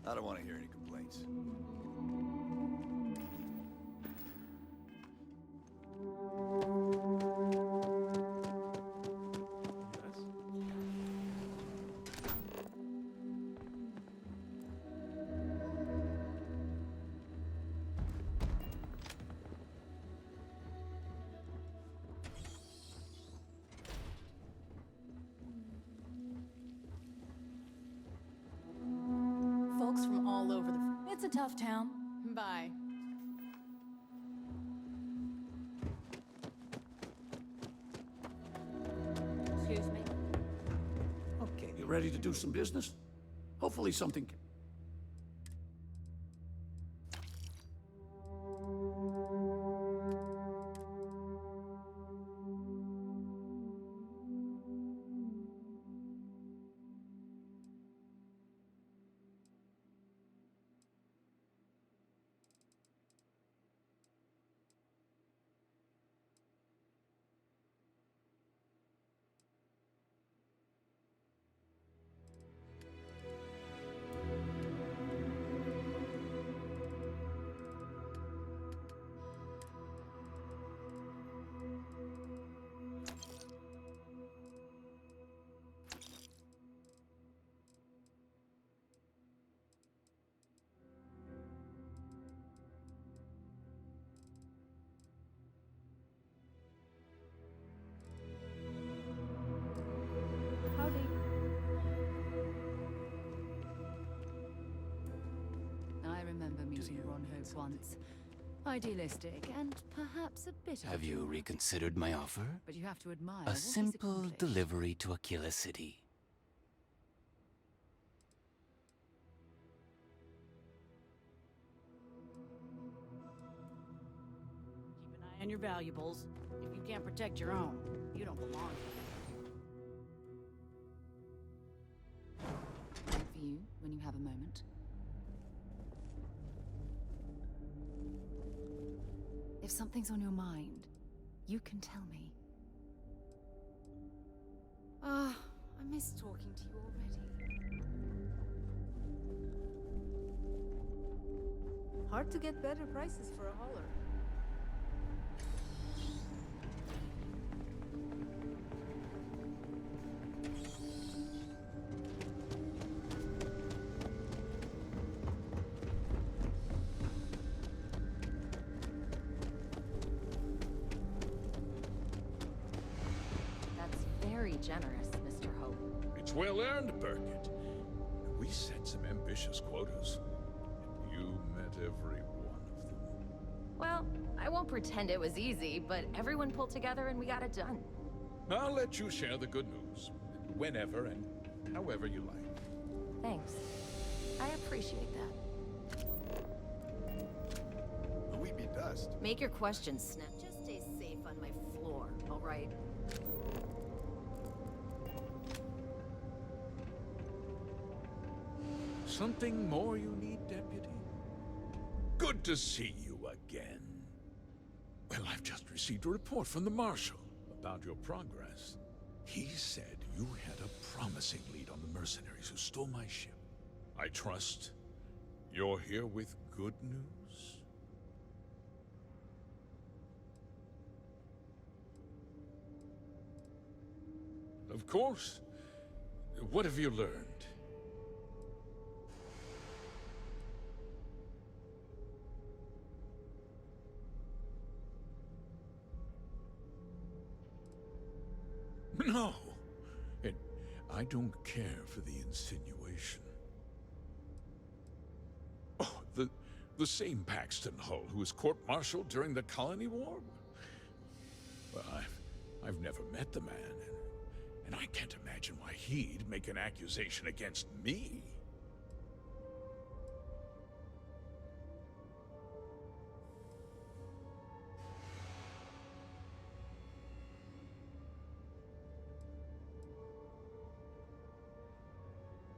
I don't want to hear any complaints. Folks from all over the... It's a tough town. Bye. Excuse me? Okay, you ready to do some business? Hopefully something... I remember meeting Ron Hope once. Idealistic and perhaps a bit... Have you reconsidered my offer? But you have to admire A what he's simple accomplished. delivery to Aquila City. Keep an eye on your valuables. If you can't protect your own, you don't belong here. For you, when you have a moment. If something's on your mind, you can tell me. Ah, I miss talking to you already. Hard to get better prices for a hauler. That's very generous, Mr. Hope. It's well earned, Burkett. We set some ambitious quotas, and you met every one of them. Well, I won't pretend it was easy, but everyone pulled together and we got it done. I'll let you share the good news, whenever and however you like. Thanks. I appreciate that. We be dust. Make your questions snap. Just stay safe on my floor, all right? Something more you need, Deputy? Good to see you again. Well, I've just received a report from the Marshal about your progress. He said you had a promising lead on the mercenaries who stole my ship. I trust you're here with good news? Of course. What have you learned? No, and I don't care for the insinuation. Oh, the same Paxton Hull who was court-martialed during the Colony War? Well, I've never met the man, and I can't imagine why he'd make an accusation against me.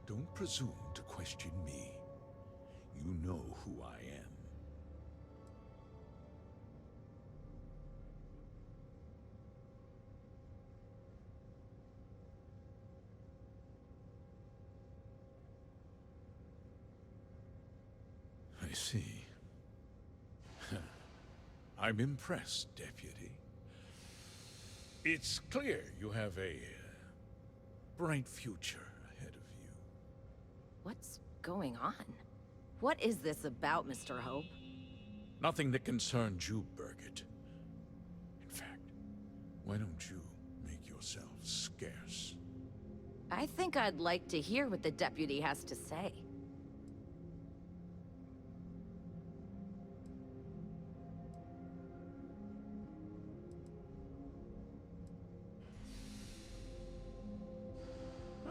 Don't presume to question me. You know who I am. I see. I'm impressed, Deputy. It's clear you have a bright future ahead of you. What's going on? What is this about, Mr. Hope? Nothing that concerns you, Birgit. In fact, why don't you make yourself scarce? I think I'd like to hear what the deputy has to say.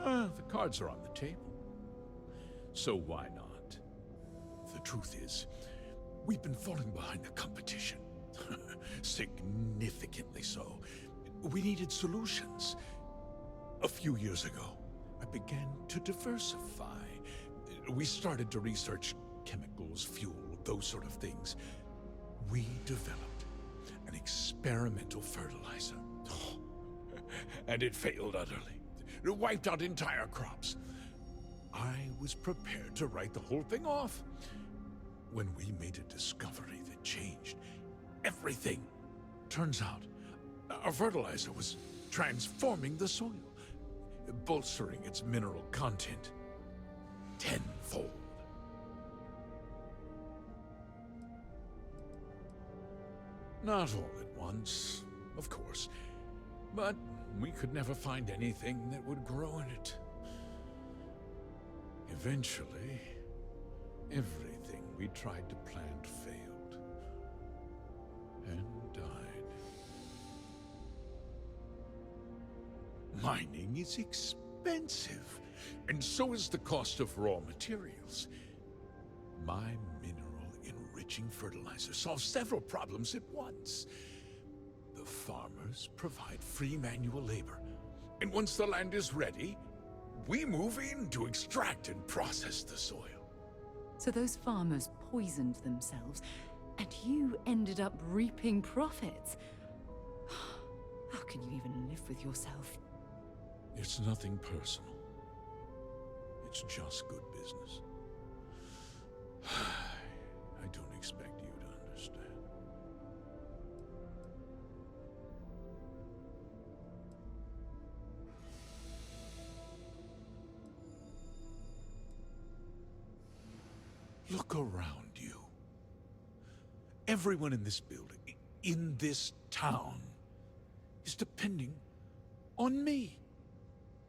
The cards are on the table. So why not? The truth is, we've been falling behind the competition. Significantly so. We needed solutions. A few years ago, I began to diversify. We started to research chemicals, fuel, those sort of things. We developed an experimental fertilizer. And it failed utterly. It wiped out entire crops. I was prepared to write the whole thing off when we made a discovery that changed everything. Turns out, our fertilizer was transforming the soil, bolstering its mineral content tenfold. Not all at once, of course, but we could never find anything that would grow in it. Eventually, everything we tried to plant failed and died. Mining is expensive, and so is the cost of raw materials. My mineral-enriching fertilizer solves several problems at once. The farmers provide free manual labor, and once the land is ready, we move in to extract and process the soil. So those farmers poisoned themselves, and you ended up reaping profits. How can you even live with yourself? It's nothing personal. It's just good business. I don't expect you to understand. Look around you. Everyone in this building, in this town, is depending on me.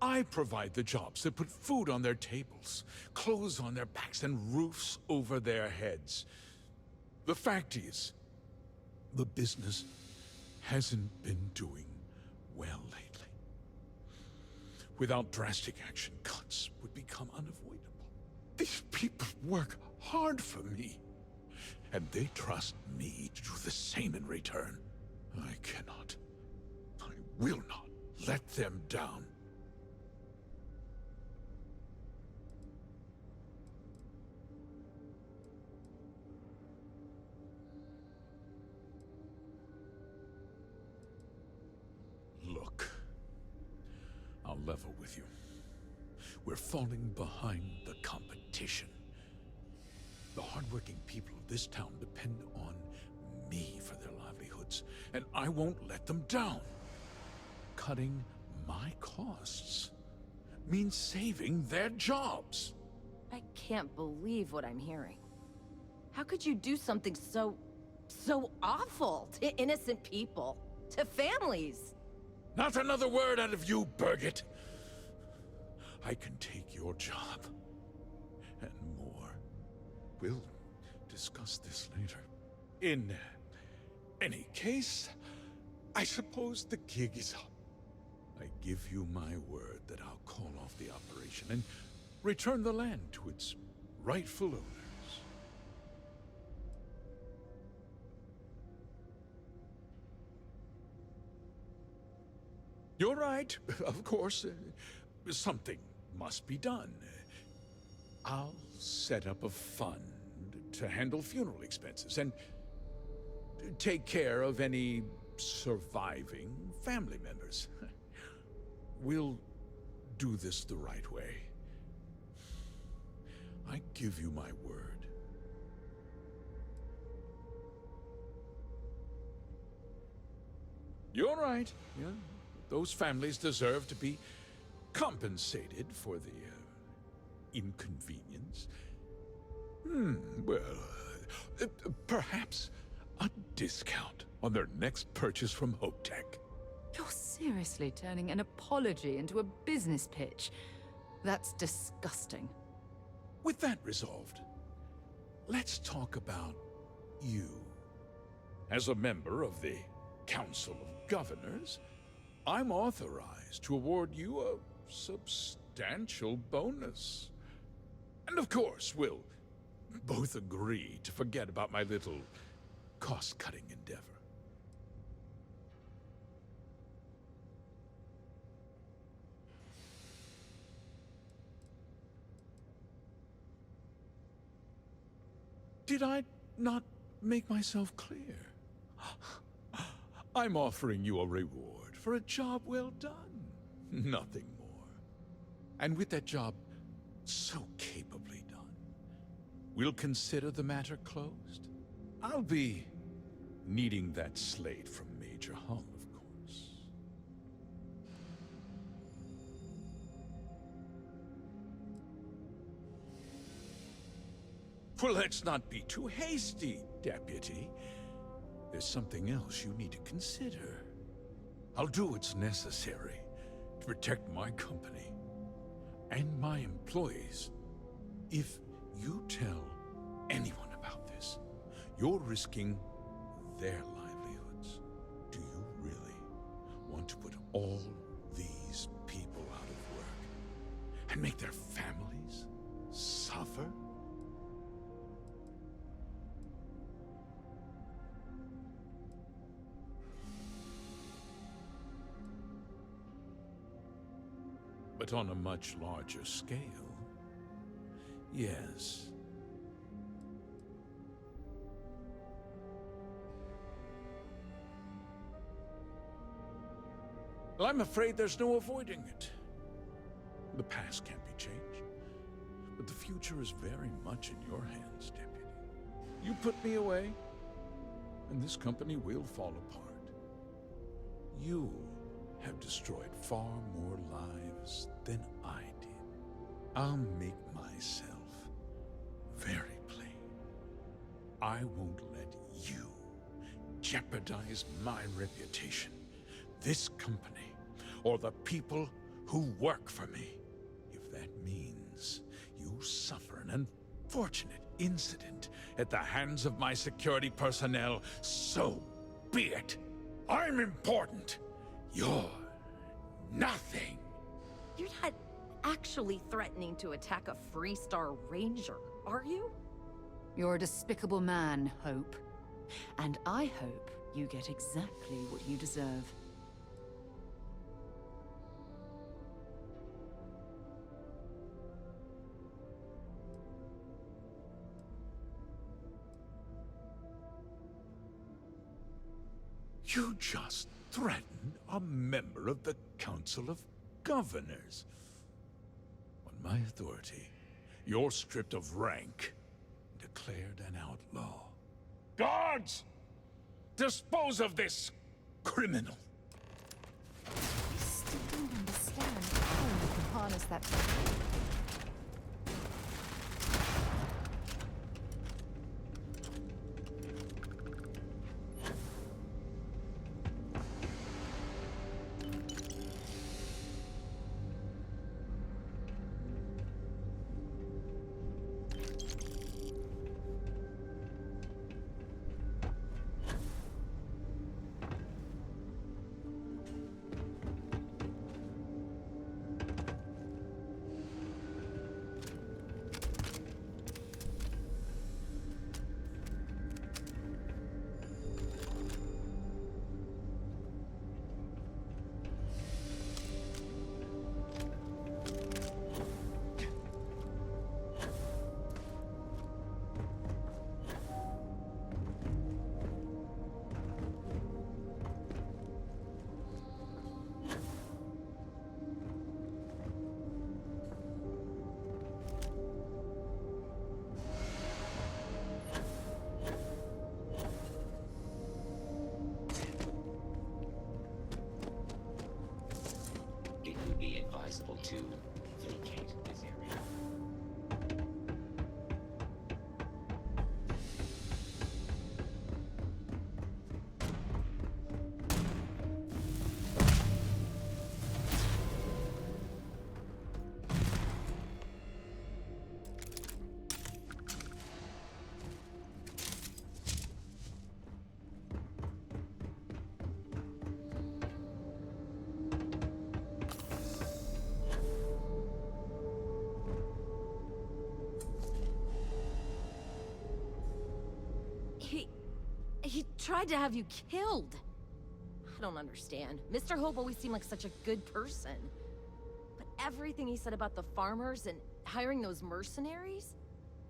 I provide the jobs that put food on their tables, clothes on their backs, and roofs over their heads. The fact is, the business hasn't been doing well lately. Without drastic action, cuts would become unavoidable. These people work hard for me, and they trust me to do the same in return. I cannot, I will not let them down. Look, I'll level with you. We're falling behind the competition. The hardworking people of this town depend on me for their livelihoods, and I won't let them down. Cutting my costs means saving their jobs. I can't believe what I'm hearing. How could you do something so awful to innocent people, to families? Not another word out of you, Birgit. I can take your job, and more. We'll discuss this later. In any case, I suppose the gig is up. I give you my word that I'll call off the operation and return the land to its rightful owners. You're right, of course. Something must be done. I'll set up a fund to handle funeral expenses and take care of any surviving family members. We'll do this the right way. I give you my word. You're right. Yeah. Those families deserve to be compensated for the inconvenience. Well, perhaps a discount on their next purchase from Hotech. You're seriously turning an apology into a business pitch. That's disgusting. With that resolved, let's talk about you. As a member of the Council of Governors, I'm authorized to award you a substantial bonus. And of course, we'll both agree to forget about my little cost-cutting endeavor. Did I not make myself clear? I'm offering you a reward for a job well done. Nothing more. And with that job so capably done, we'll consider the matter closed. I'll be needing that slate from Major Hung, of course. Well, let's not be too hasty, Deputy. There's something else you need to consider. I'll do what's necessary to protect my company and my employees. If you tell anyone about this, you're risking their livelihoods. Do you really want to put all these people out of work and make their families suffer? But on a much larger scale, yes. Well, I'm afraid there's no avoiding it. The past can't be changed, but the future is very much in your hands, Deputy. You put me away, and this company will fall apart. You have destroyed far more lives than I did. I'll make myself very plain. I won't let you jeopardize my reputation, this company, or the people who work for me. If that means you suffer an unfortunate incident at the hands of my security personnel, so be it. I'm important. You're nothing. You're not actually threatening to attack a Freestar Ranger, are you? You're a despicable man, Hope. And I hope you get exactly what you deserve. You just threatened a member of the Council of Governors. On my authority, you're stripped of rank, declared an outlaw. Guards! Dispose of this criminal! I still don't understand how you can harness that. He tried to have you killed. I don't understand. Mr. Hope always seemed like such a good person. But everything he said about the farmers and hiring those mercenaries,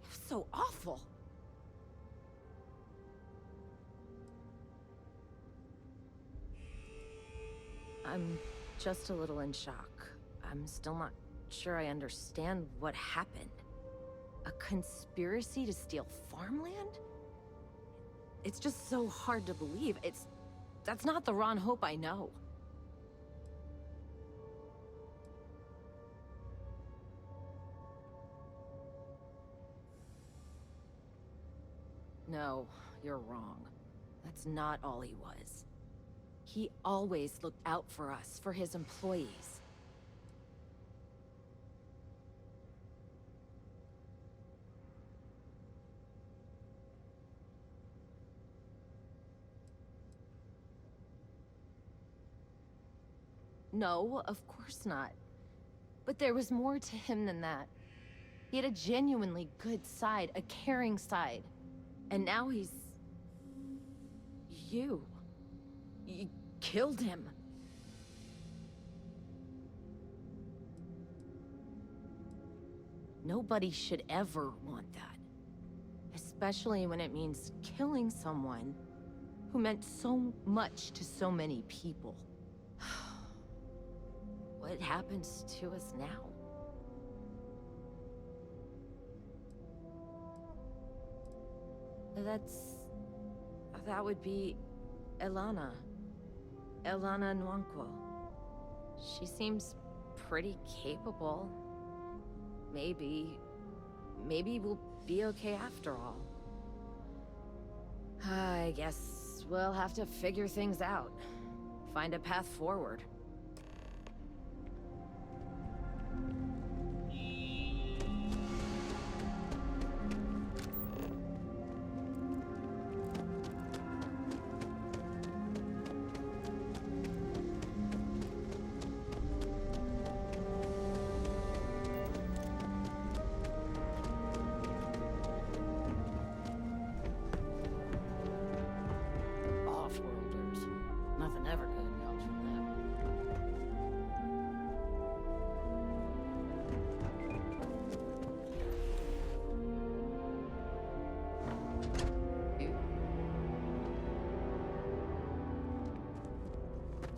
it was so awful. I'm just a little in shock. I'm still not sure I understand what happened. A conspiracy to steal farmland? It's just so hard to believe. That's not the Ron Hope I know. No, you're wrong. That's not all he was. He always looked out for us, for his employees. No, of course not. But there was more to him than that. He had a genuinely good side, a caring side. And now he's... you. You killed him. Nobody should ever want that. Especially when it means killing someone who meant so much to so many people. What happens to us now? That would be Elana. Elana Nwankwo. She seems pretty capable. Maybe we'll be okay after all. I guess we'll have to figure things out. Find a path forward. Nothing ever good comes from them.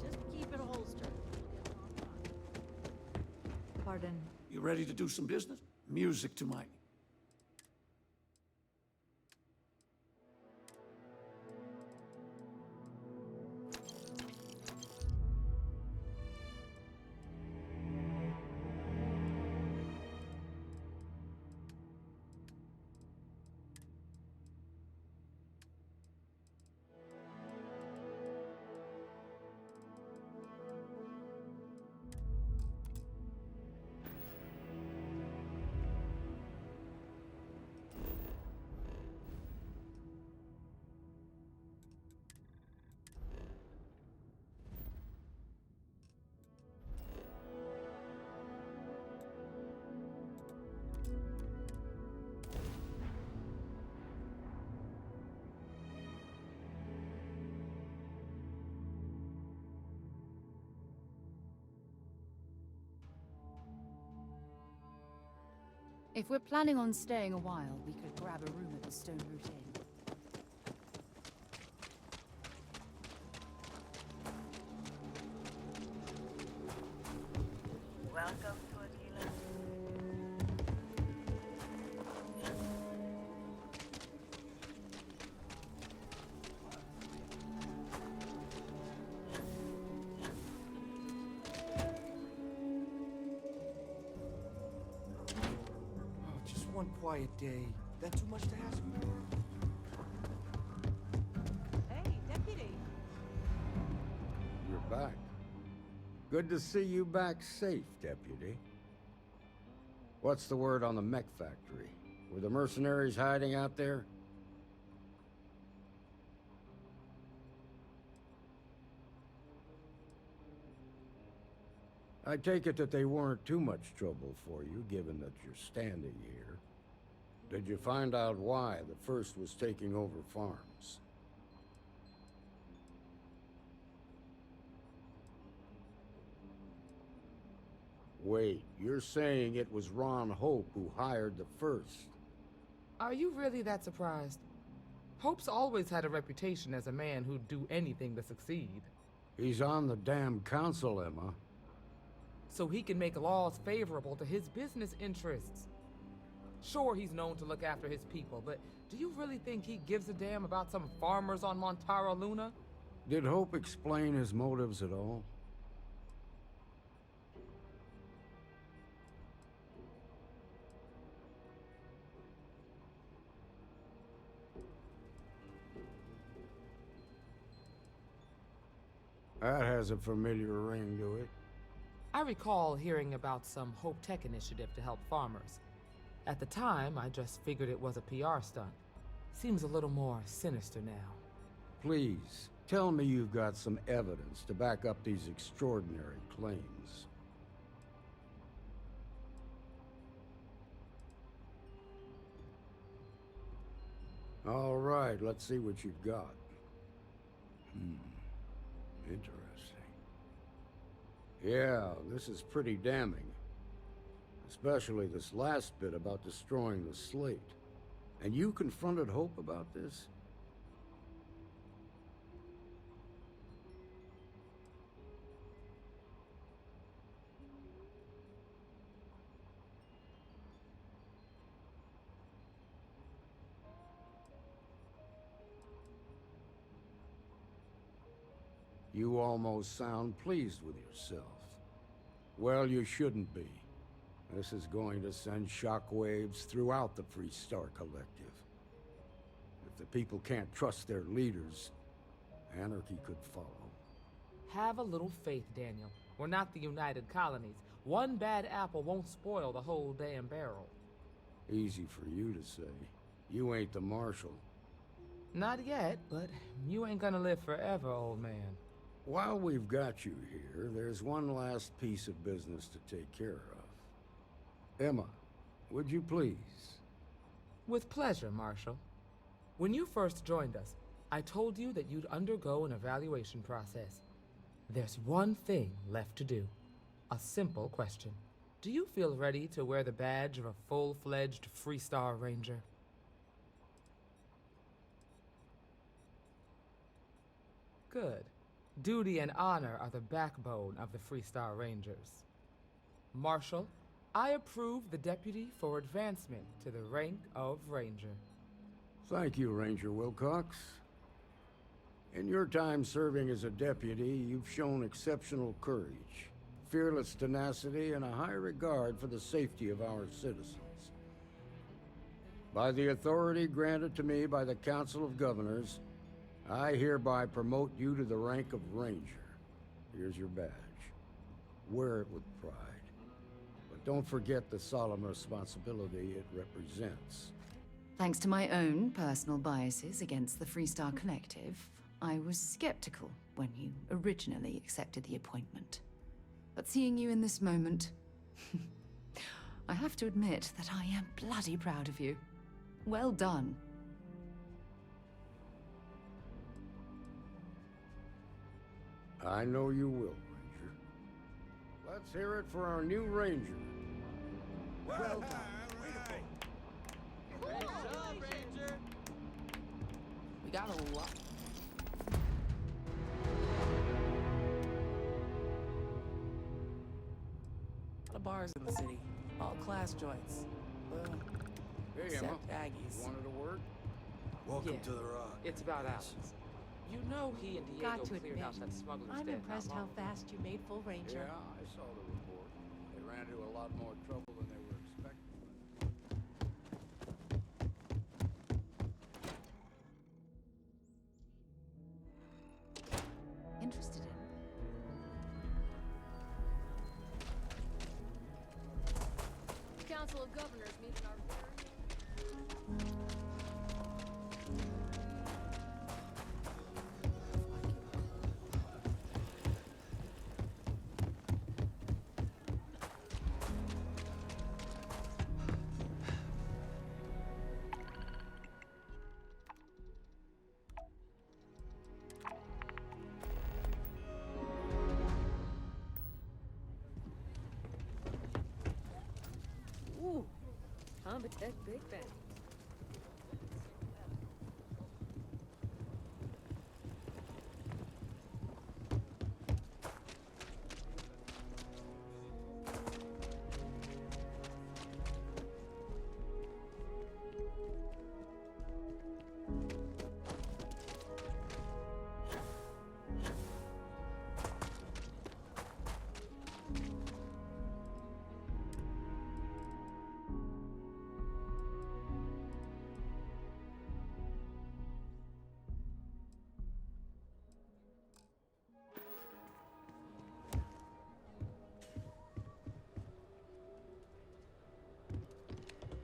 Just keep it holstered. Pardon. You ready to do some business? Music to my... If we're planning on staying a while, we could grab a room at the Stone Root Inn. Welcome to Aquila. Just one quiet day. That too much to ask? Hey, deputy. You're back. Good to see you back safe, Deputy. What's the word on the mech factory? Were the mercenaries hiding out there? I take it that they weren't too much trouble for you, given that you're standing here. Did you find out why the First was taking over farms? Wait, you're saying it was Ron Hope who hired the first? Are you really that surprised? Hope's always had a reputation as a man who'd do anything to succeed. He's on the damn council, Emma. So he can make laws favorable to his business interests. Sure, he's known to look after his people, but do you really think he gives a damn about some farmers on Montara Luna? Did Hope explain his motives at all? That has a familiar ring to it. I recall hearing about some Hope Tech initiative to help farmers. At the time, I just figured it was a PR stunt. Seems a little more sinister now. Please, tell me you've got some evidence to back up these extraordinary claims. All right, let's see what you've got. Interesting. Yeah, this is pretty damning. Especially this last bit about destroying the slate. And you confronted Hope about this? You almost sound pleased with yourself. Well, you shouldn't be. This is going to send shockwaves throughout the Freestar Collective. If the people can't trust their leaders, anarchy could follow. Have a little faith, Daniel. We're not the United Colonies. One bad apple won't spoil the whole damn barrel. Easy for you to say. You ain't the Marshal. Not yet, but you ain't gonna live forever, old man. While we've got you here, there's one last piece of business to take care of. Emma, would you please? With pleasure, Marshal. When you first joined us, I told you that you'd undergo an evaluation process. There's one thing left to do. A simple question. Do you feel ready to wear the badge of a full-fledged Freestar Ranger? Good. Duty and honor are the backbone of the Freestar Rangers. Marshal, I approve the deputy for advancement to the rank of Ranger. Thank you, Ranger Wilcox. In your time serving as a deputy, you've shown exceptional courage, fearless tenacity, and a high regard for the safety of our citizens. By the authority granted to me by the Council of Governors, I hereby promote you to the rank of Ranger. Here's your badge. Wear it with pride. But don't forget the solemn responsibility it represents. Thanks to my own personal biases against the Freestar Collective, I was skeptical when you originally accepted the appointment. But seeing you in this moment, I have to admit that I am bloody proud of you. Well done. I know you will, Ranger. Let's hear it for our new Ranger. Well done. Great job, Ranger! We got a lot. Of bars in the city, all class joints. Hey, Except Emma. Aggies. You wanted a word? Welcome Yeah. to the Rock. It's about Alex. You know he and Diego Got to cleared admit, out that smuggler's I'm den impressed not how long ago. fast you made full Ranger. Yeah, I saw the report. They ran into a lot more trouble than they were expecting. Interested in? The Council of Governors meet in our very... I'm a tech big fan.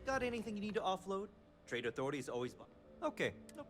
Got anything you need to offload? Trade authorities always buy. Okay. Nope.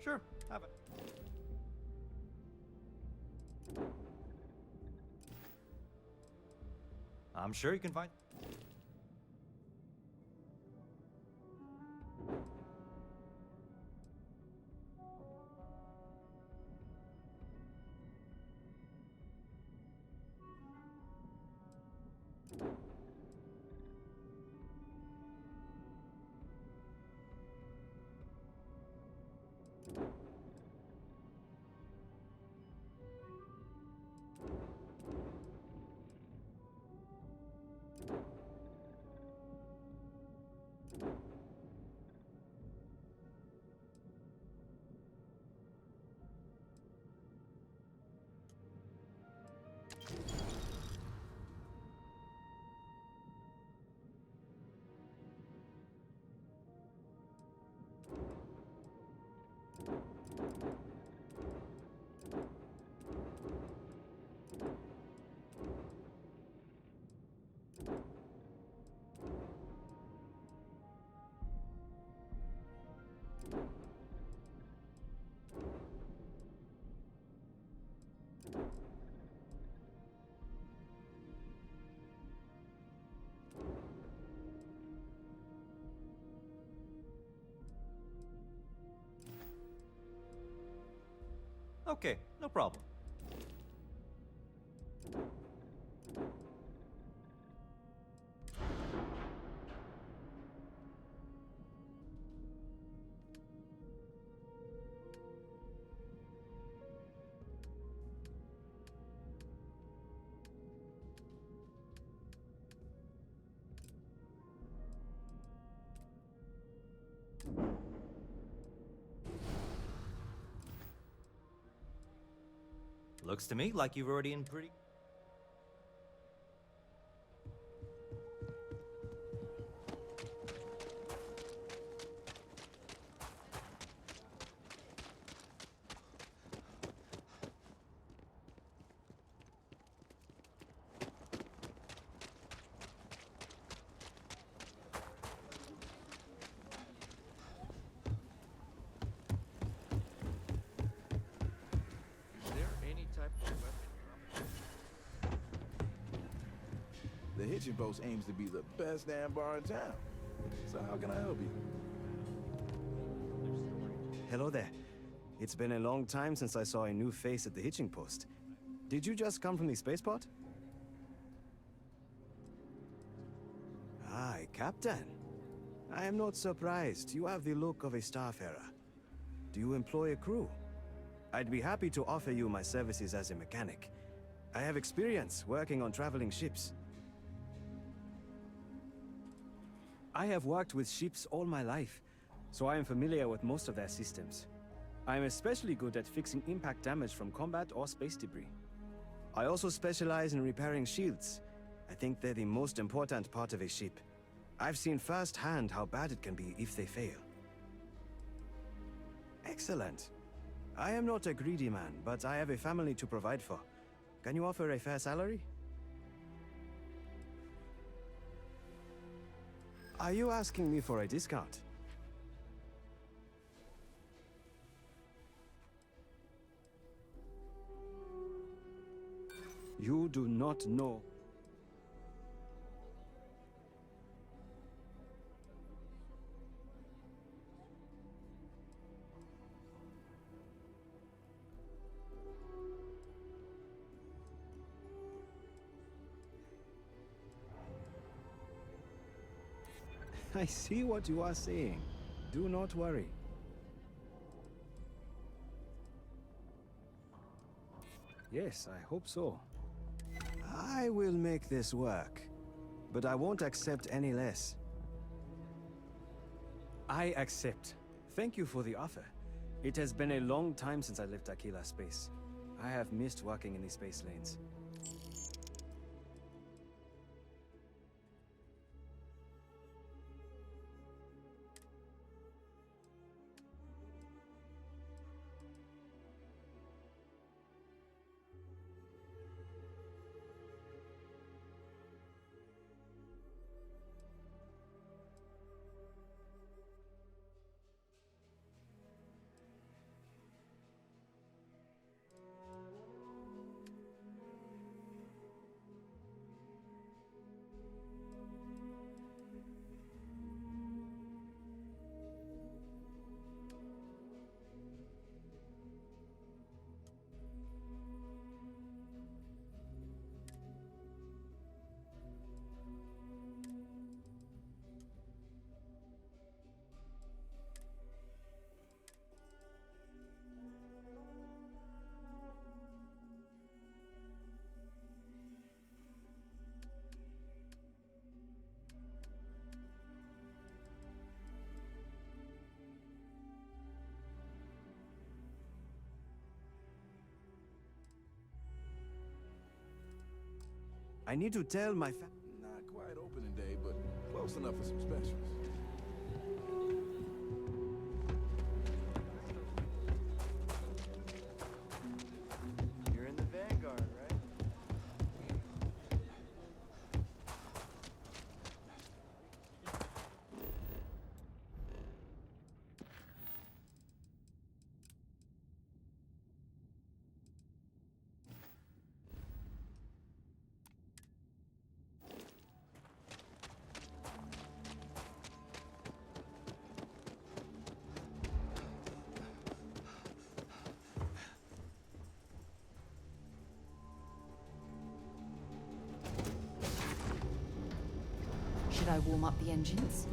Sure, have it. I'm sure you can find. Okay, no problem. Looks to me like you've already in pretty... The hitching post aims to be the best damn bar in town. So how can I help you? Hello there. It's been a long time since I saw a new face at the hitching post. Did you just come from the spaceport? Aye, Captain. I am not surprised. You have the look of a starfarer. Do you employ a crew? I'd be happy to offer you my services as a mechanic. I have experience working on traveling ships. I have worked with ships all my life, so I am familiar with most of their systems. I am especially good at fixing impact damage from combat or space debris. I also specialize in repairing shields. I think they're the most important part of a ship. I've seen firsthand how bad it can be if they fail. Excellent. I am not a greedy man, but I have a family to provide for. Can you offer a fair salary? Are you asking me for a discount? You do not know. I see what you are saying. Do not worry. Yes, I hope so. I will make this work, but I won't accept any less. I accept. Thank you for the offer. It has been a long time since I left Aquila space. I have missed working in the space lanes. I need to tell my Not quite opening day, but close enough for some specials. You're in the Vanguard, right? Should I warm up the engines?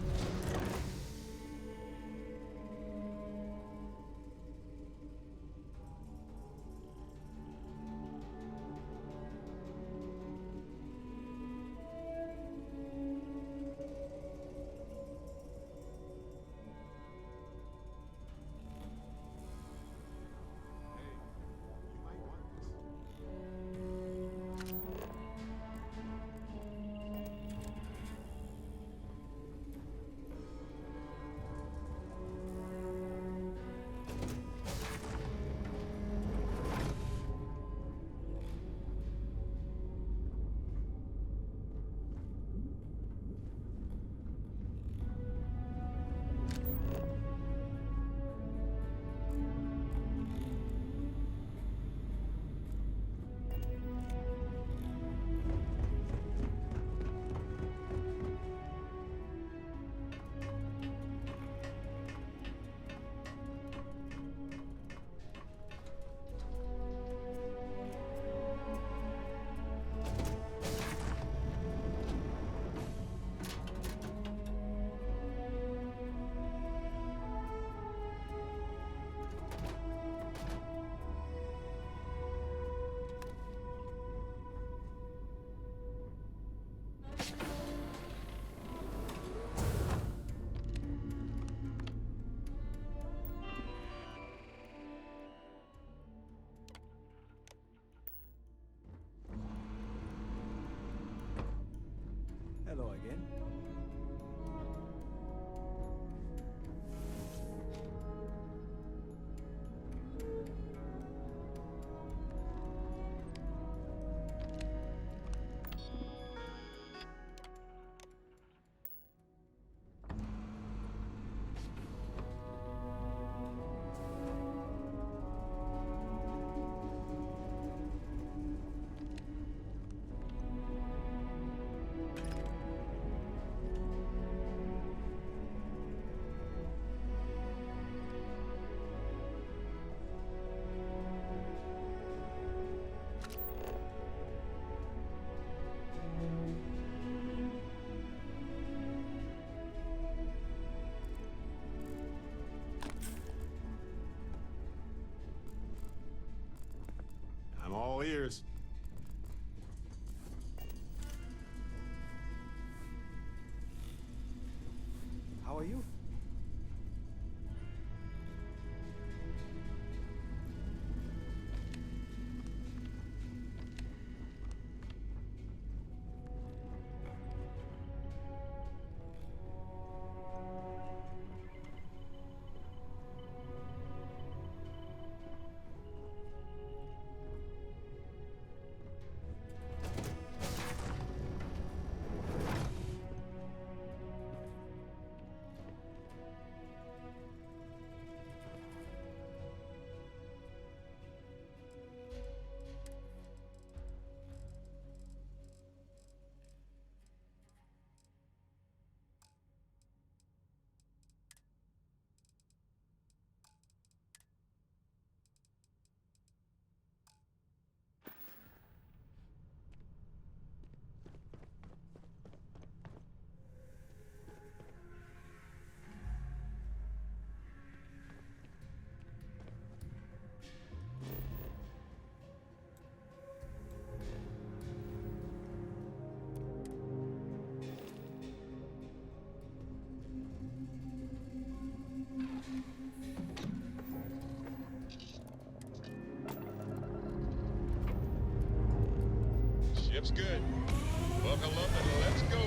all ears. How are you? Ship's good. Buckle up and let's go.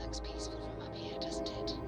Looks peaceful from up here, doesn't it?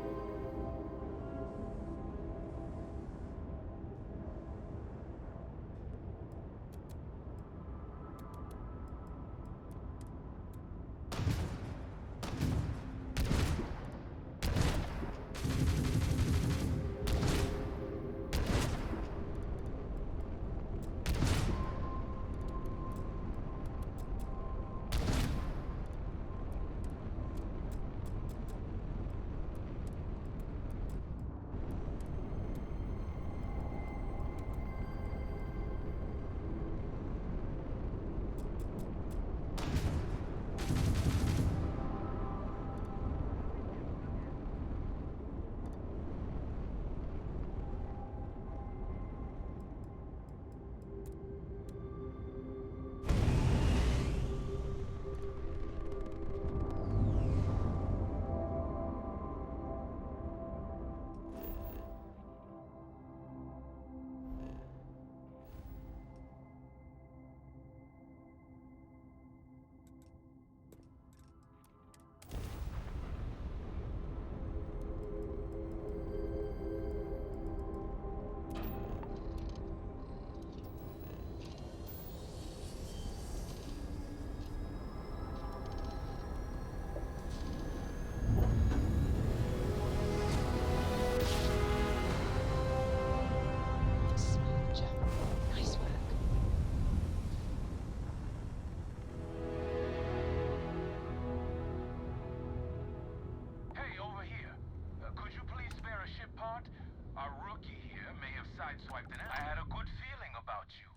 sideswiped an I had a good feeling about you.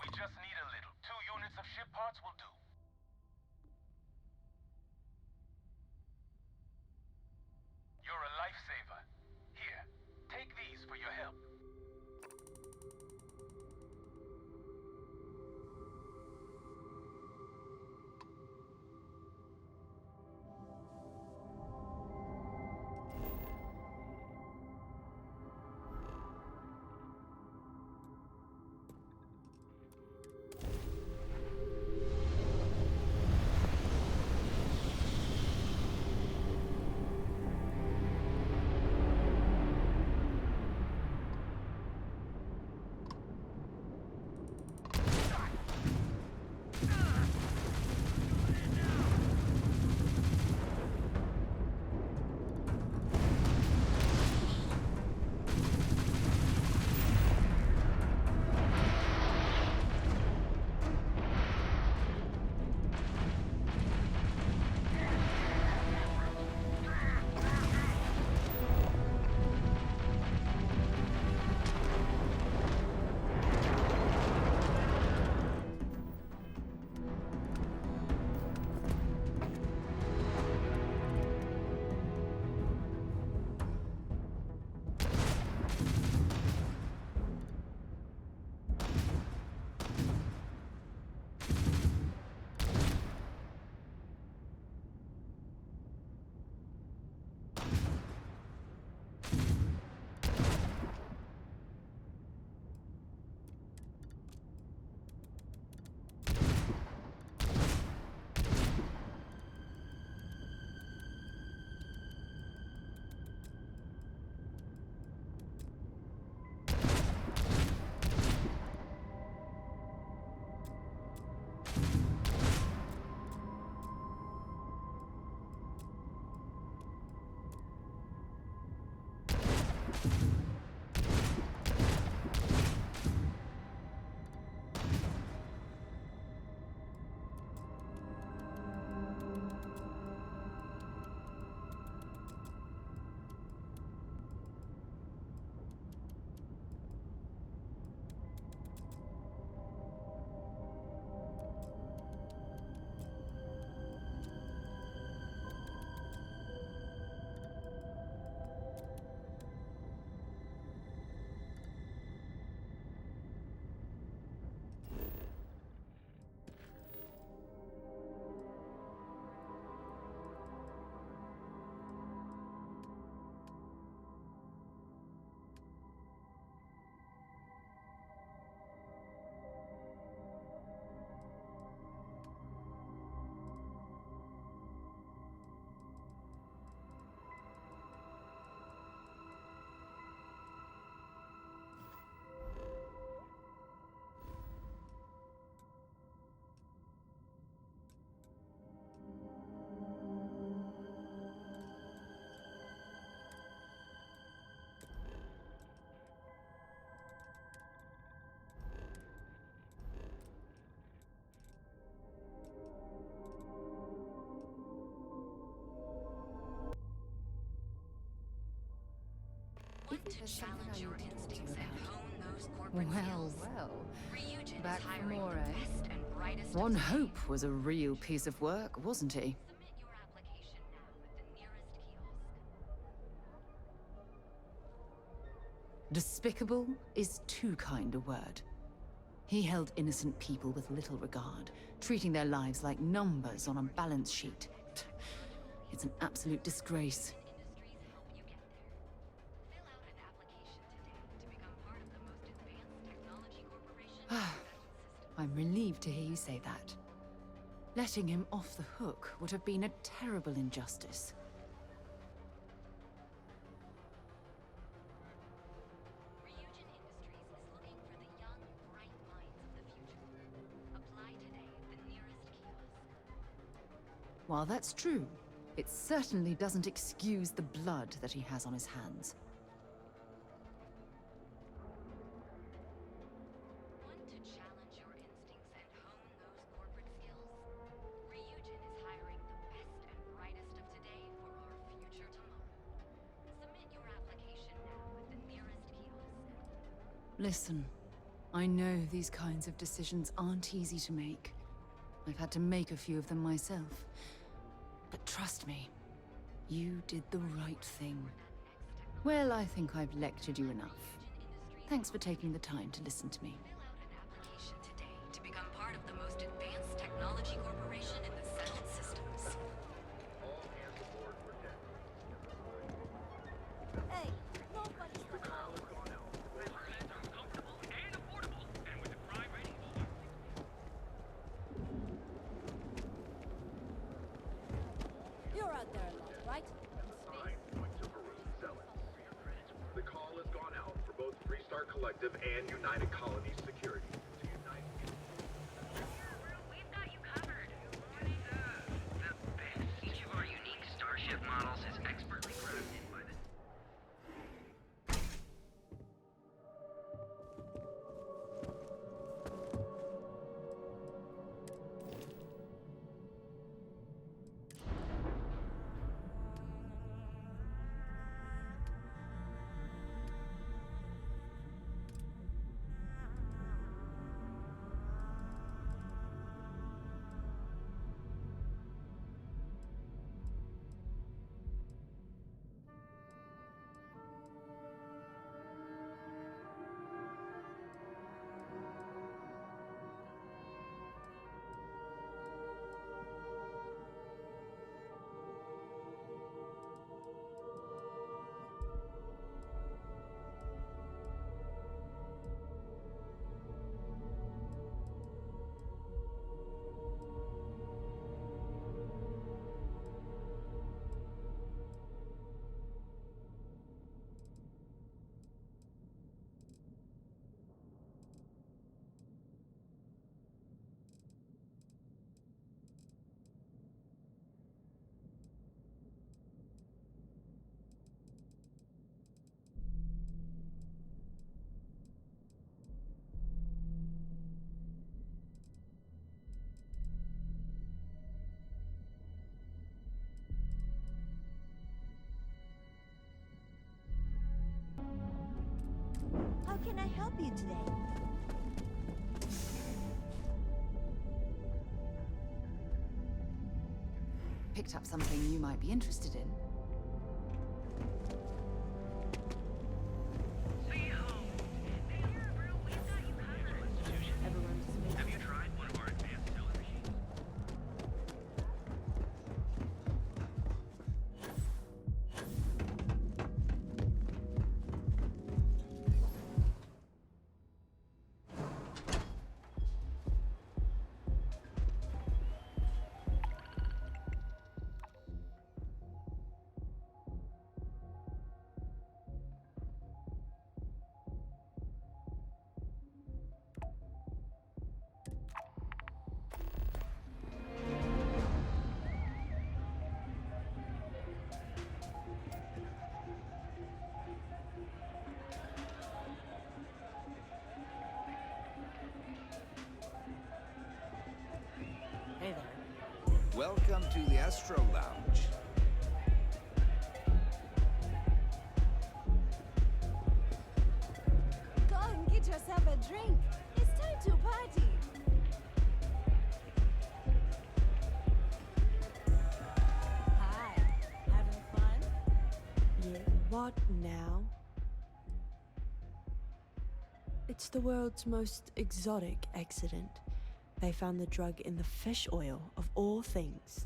We just need a little. 2 units of ship parts will do. You're a lifesaver. Here, take these for your help. There's something I need to talk to you about. Well, well. Back for more, eh? One Hope was a real piece of work, wasn't he? Despicable is too kind a word. He held innocent people with little regard, treating their lives like numbers on a balance sheet. It's an absolute disgrace. I'm relieved to hear you say that. Letting him off the hook would have been a terrible injustice. While that's true, it certainly doesn't excuse the blood that he has on his hands. Listen, I know these kinds of decisions aren't easy to make. I've had to make a few of them myself. But trust me, you did the right thing. Well, I think I've lectured you enough. Thanks for taking the time to listen to me. To become part of the most advanced technology corporation in the settled systems. Hey, nobody's You're out there a lot, right? The call has gone out for both Freestar Collective and United Colonies Security. We've got you covered. The best. Each of our unique starship models is expertly crafted by the... How can I help you today? Picked up something you might be interested in. Have you tried one of our advanced seller machines? Hey there. Welcome to the Astro Lounge. What now? It's the world's most exotic accident. They found the drug in the fish oil, of all things.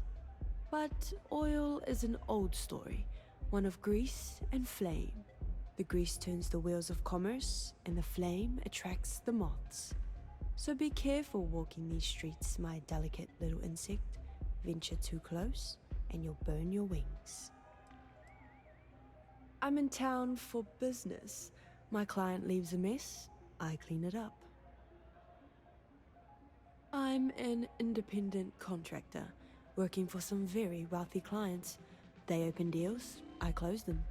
But oil is an old story, one of grease and flame. The grease turns the wheels of commerce, and the flame attracts the moths. So be careful walking these streets, my delicate little insect. Venture too close, and you'll burn your wings. I'm in town for business. My client leaves a mess, I clean it up. I'm an independent contractor, working for some very wealthy clients. They open deals, I close them.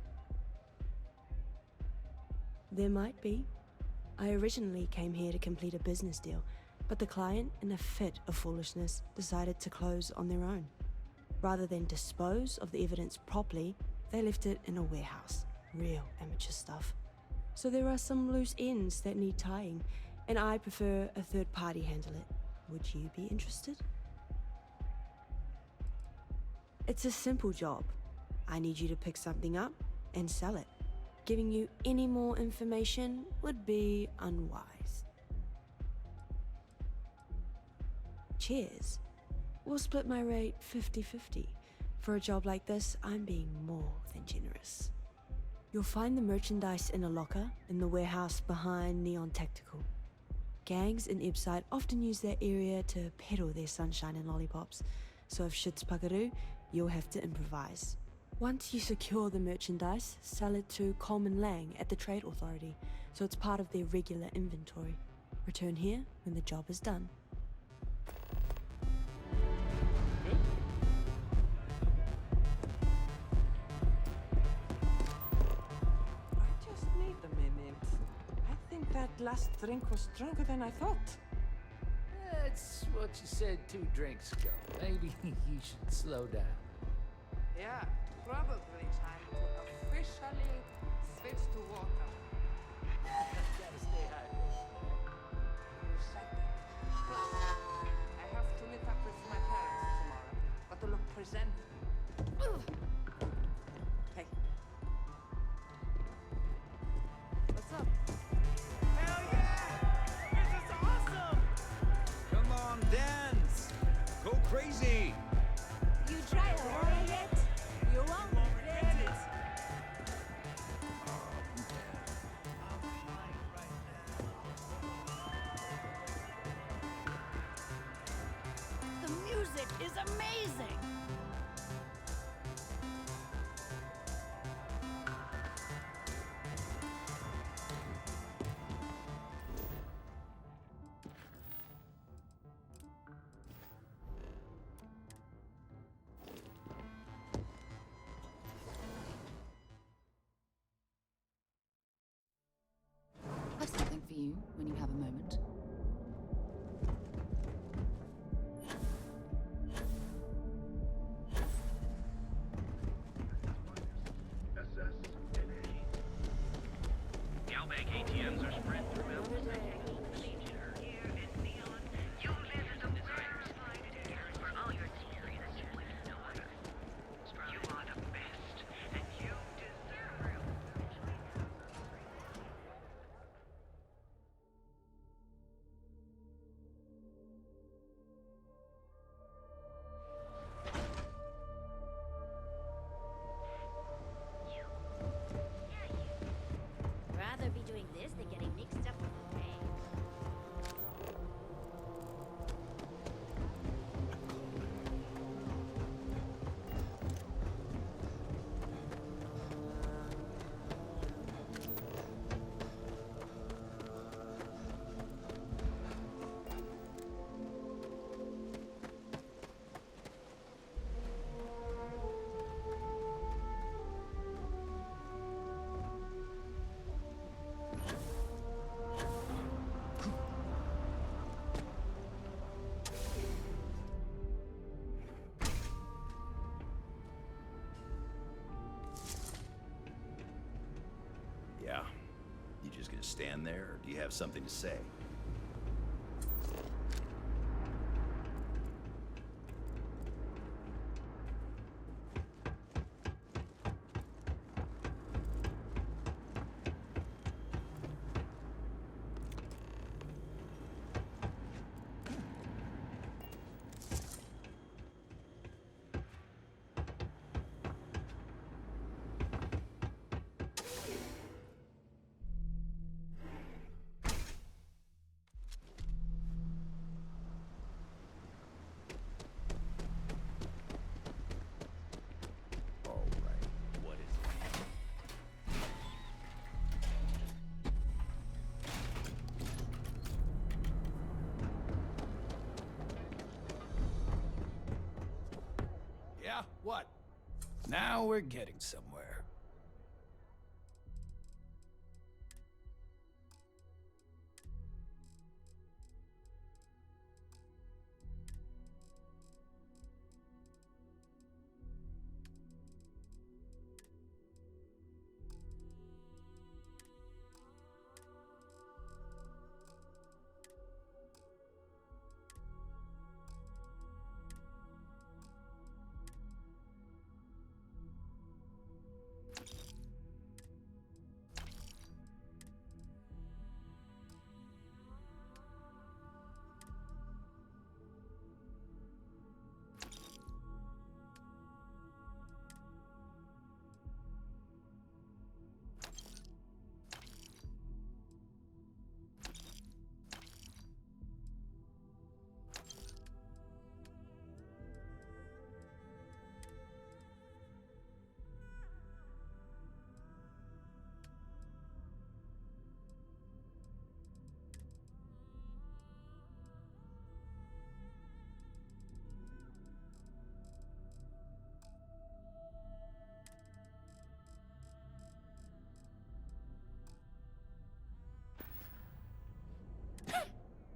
There might be. I originally came here to complete a business deal, but the client, in a fit of foolishness, decided to close on their own. Rather than dispose of the evidence properly, they left it in a warehouse. Real amateur stuff. So there are some loose ends that need tying, and I prefer a third party handle it. Would you be interested? It's a simple job. I need you to pick something up and sell it. Giving you any more information would be unwise. Cheers. We'll split my rate 50-50. For a job like this, I'm being more than generous. You'll find the merchandise in a locker in the warehouse behind Neon Tactical. Gangs in Ibside often use that area to peddle their sunshine and lollipops, so if shit's puckaroo, you'll have to improvise. Once you secure the merchandise, sell it to Coleman Lang at the Trade Authority, so it's part of their regular inventory. Return here when the job is done. I just need a minute. I think that last drink was stronger than I thought. That's what you said 2 drinks ago. Maybe you should slow down. Yeah, probably time to officially switch to water. Gotta stay hydrated. You said that. Plus, I have to meet up with my parents tomorrow, but to look presentable. Hey. What's up? Hell yeah! This is awesome! Come on, dance! Go crazy! You tried Aurora yet? You won't regret it. The music is amazing! I've something for you when you have a moment. Galbank ATMs are spread throughout the city. Here in Neon, you'll live as a designer's find for all your experiences with no other. You are the best, and you deserve real. Rather be doing this than getting mixed up with the bank. Yeah. You just gonna stand there, or do you have something to say? Yeah? What? Now we're getting somewhere.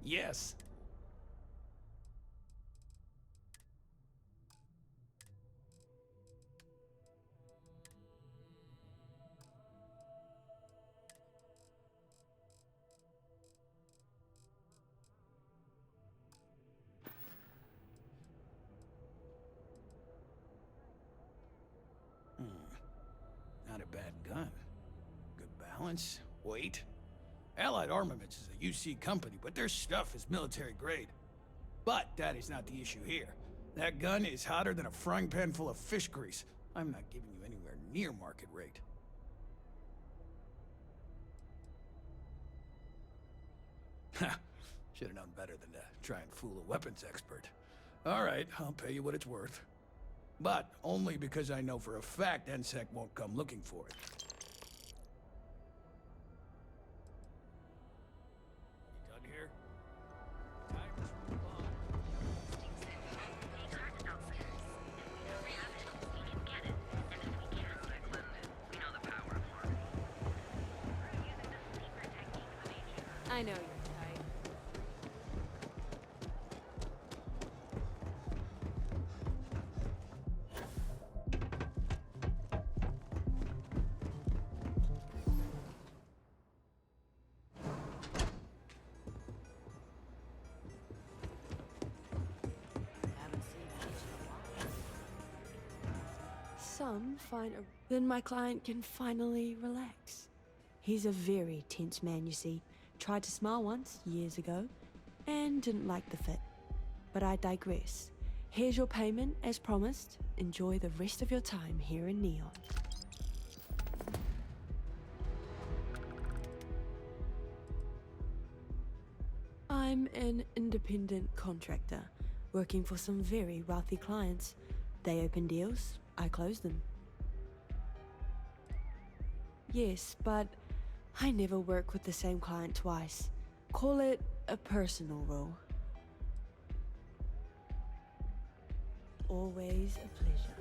Yes. Not a bad gun. Good balance, weight. Allied Armaments is a UC company, but their stuff is military grade. But that is not the issue here. That gun is hotter than a frying pan full of fish grease. I'm not giving you anywhere near market rate. Ha! Should have known better than to try and fool a weapons expert. All right, I'll pay you what it's worth. But only because I know for a fact NSEC won't come looking for it. You done here? Time to move on. It's hard to know skills. If we have it, we can get it. And if we can't, we know the power of harmony. We're using the secret technique of ancient. I know you're tight. Some find a... Then my client can finally relax. He's a very tense man, you see. Tried to smile once, years ago, and didn't like the fit. But I digress. Here's your payment, as promised. Enjoy the rest of your time here in Neon. I'm an independent contractor, working for some very wealthy clients. They open deals, I close them. Yes, but I never work with the same client twice. Call it a personal rule. Always a pleasure.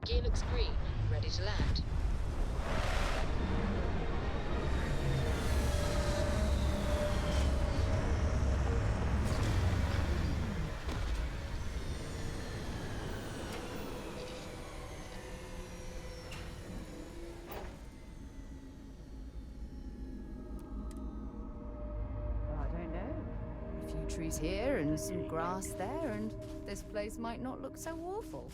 Gear looks green. Ready to land. I don't know. A few trees here and some grass there, and this place might not look so awful.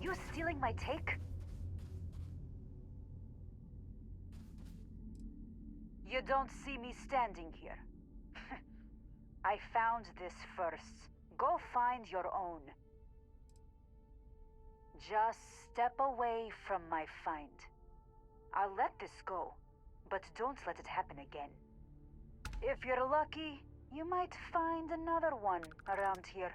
You stealing my take? You don't see me standing here. I found this first. Go find your own. Just step away from my find. I'll let this go, but don't let it happen again. If you're lucky, you might find another one around here.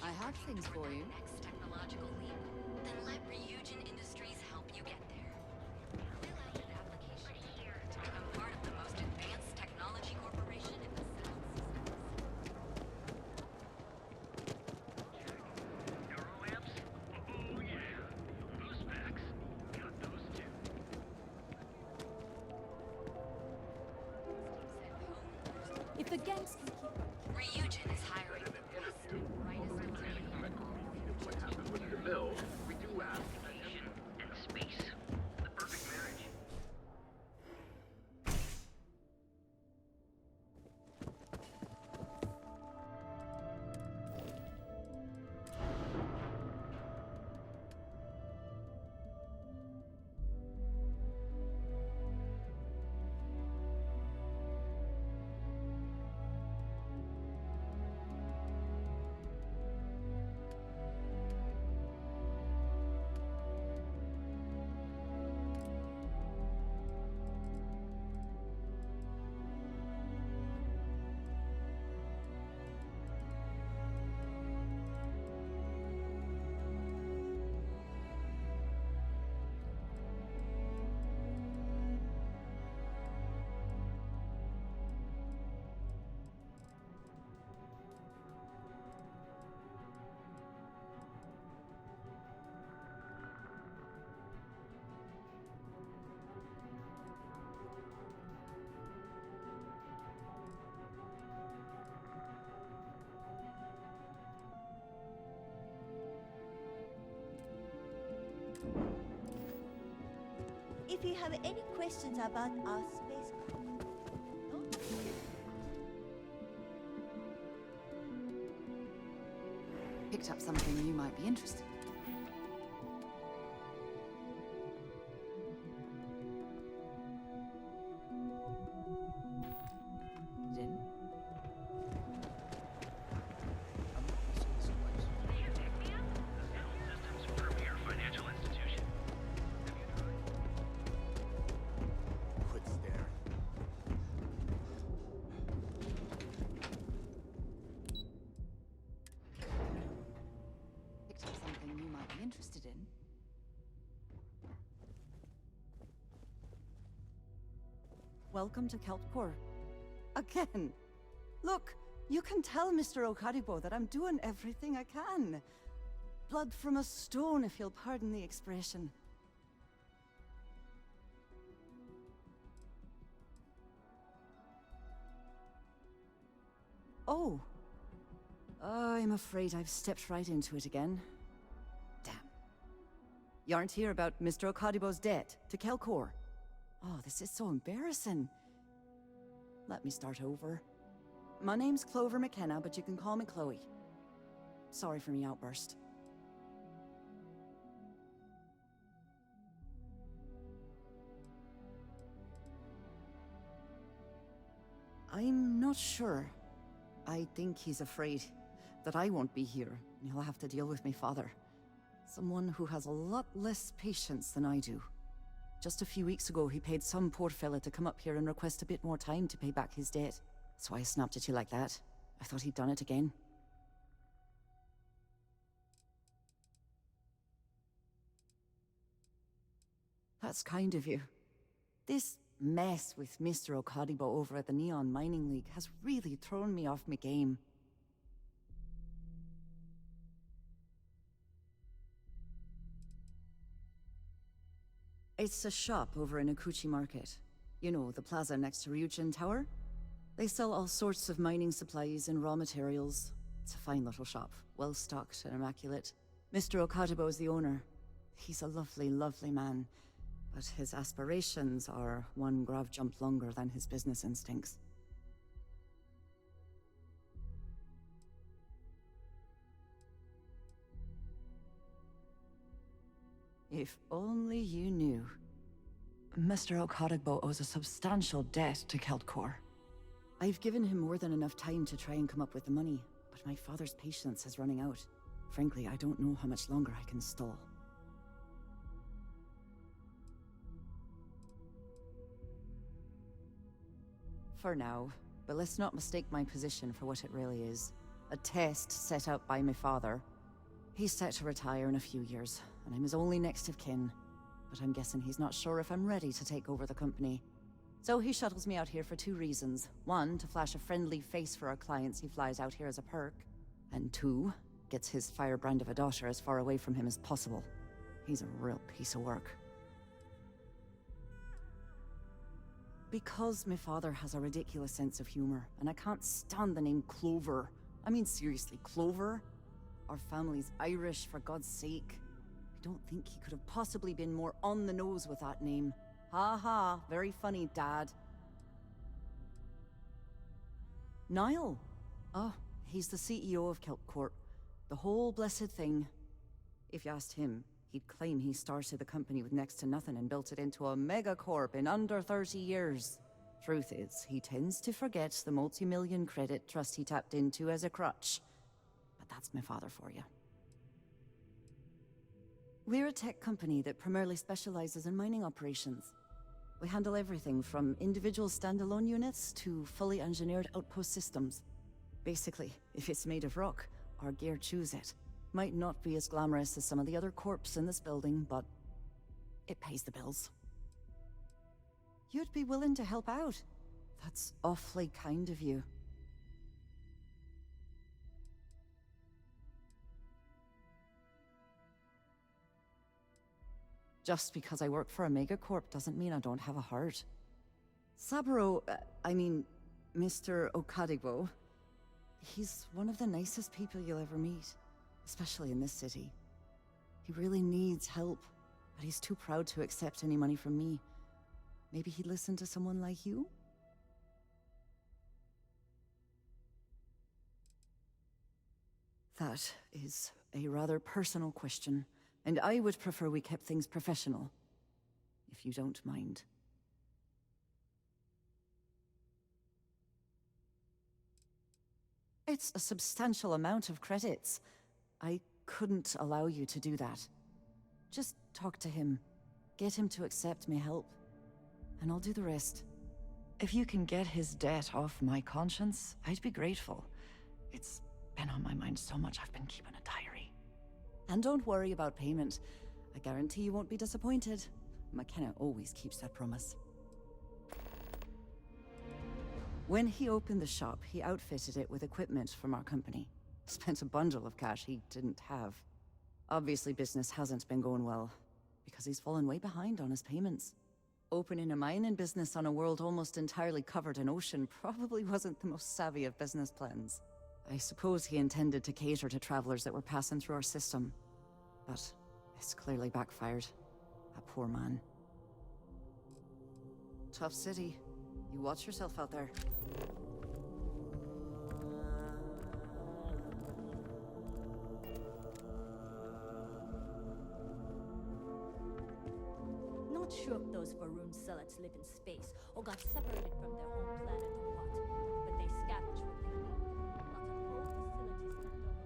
I have things for you. Next technological leap? Then let Ryujin Industries help you get there. Fill out an application to become part of the most advanced technology corporation in the South Systems. Neuro lamps? Oh yeah. Those packs. Got those too. If the gangs can keep up. Ryujin is hiring the best and brightest of We do have Asian and space. The perfect marriage. If you have any questions about our spacecraft, Picked up something you might be interested in. Systems premier financial institution. Quit staring. Picked up something you might be interested in. Welcome to Keltcore. Again. Look, you can tell Mr. Okaribo that I'm doing everything I can. Blood from a stone, if you'll pardon the expression. Oh. I'm afraid I've stepped right into it again. Damn. You aren't here about Mr. Okaribo's debt to Kelkor. Oh, this is so embarrassing. Let me start over. My name's Clover Mackenna, but you can call me Chloe. Sorry for me outburst. I'm not sure. I think he's afraid that I won't be here, and he'll have to deal with my father. Someone who has a lot less patience than I do. Just a few weeks ago, he paid some poor fella to come up here and request a bit more time to pay back his debt. So I snapped at you like that. I thought he'd done it again. That's kind of you. This mess with Mr. Okaribo over at the Neon Mining League has really thrown me off my game. It's a shop over in Akuchi Market. You know, the plaza next to Ryujin Tower? They sell all sorts of mining supplies and raw materials. It's a fine little shop, well stocked and immaculate. Mr. Okaribo is the owner. He's a lovely, lovely man, but his aspirations are one grav jump longer than his business instincts. If only you knew. Mr. Okaribo owes a substantial debt to Keltcore. I've given him more than enough time to try and come up with the money, but my father's patience is running out. Frankly, I don't know how much longer I can stall. For now, but let's not mistake my position for what it really is. a test set out by my father. He's set to retire in a few years, and I'm his only next of kin. But I'm guessing he's not sure if I'm ready to take over the company. So he shuttles me out here for two reasons. One, to flash a friendly face for our clients he flies out here as a perk. And two, gets his firebrand of a daughter as far away from him as possible. He's a real piece of work. Because my father has a ridiculous sense of humor, and I can't stand the name Clover. I mean, seriously, Clover? Our family's Irish, for God's sake. I don't think he could have possibly been more on the nose with that name. Ha ha, very funny, Dad. Niall? Oh, he's the CEO of Kelp Corp. The whole blessed thing. If you asked him, he'd claim he started the company with next to nothing and built it into a megacorp in under 30 years. Truth is, he tends to forget the multi-million credit trust he tapped into as a crutch. But that's my father for you. We're a tech company that primarily specializes in mining operations. We handle everything from individual standalone units to fully engineered outpost systems. Basically, if it's made of rock, our gear chews it. Might not be as glamorous as some of the other corps in this building, but it pays the bills. You'd be willing to help out. That's awfully kind of you. Just because I work for a megacorp doesn't mean I don't have a heart. Saburo, Mr. Okadigbo, he's one of the nicest people you'll ever meet, especially in this city. He really needs help, but he's too proud to accept any money from me. Maybe he'd listen to someone like you? That is a rather personal question. And I would prefer we kept things professional, if you don't mind. It's a substantial amount of credits. I couldn't allow you to do that. Just talk to him. Get him to accept my help. And I'll do the rest. If you can get his debt off my conscience, I'd be grateful. It's been on my mind so much I've been keeping a diary. And don't worry about payment. I guarantee you won't be disappointed. Mackenna always keeps that promise. When he opened the shop, he outfitted it with equipment from our company. Spent a bundle of cash he didn't have. Obviously business hasn't been going well, because he's fallen way behind on his payments. Opening a mining business on a world almost entirely covered in ocean probably wasn't the most savvy of business plans. I suppose he intended to cater to travelers that were passing through our system. But it's clearly backfired. A poor man. Tough city. You watch yourself out there. Not sure if those Varun zealots live in space or got separated from their home planet or what, but they scavenge what they need.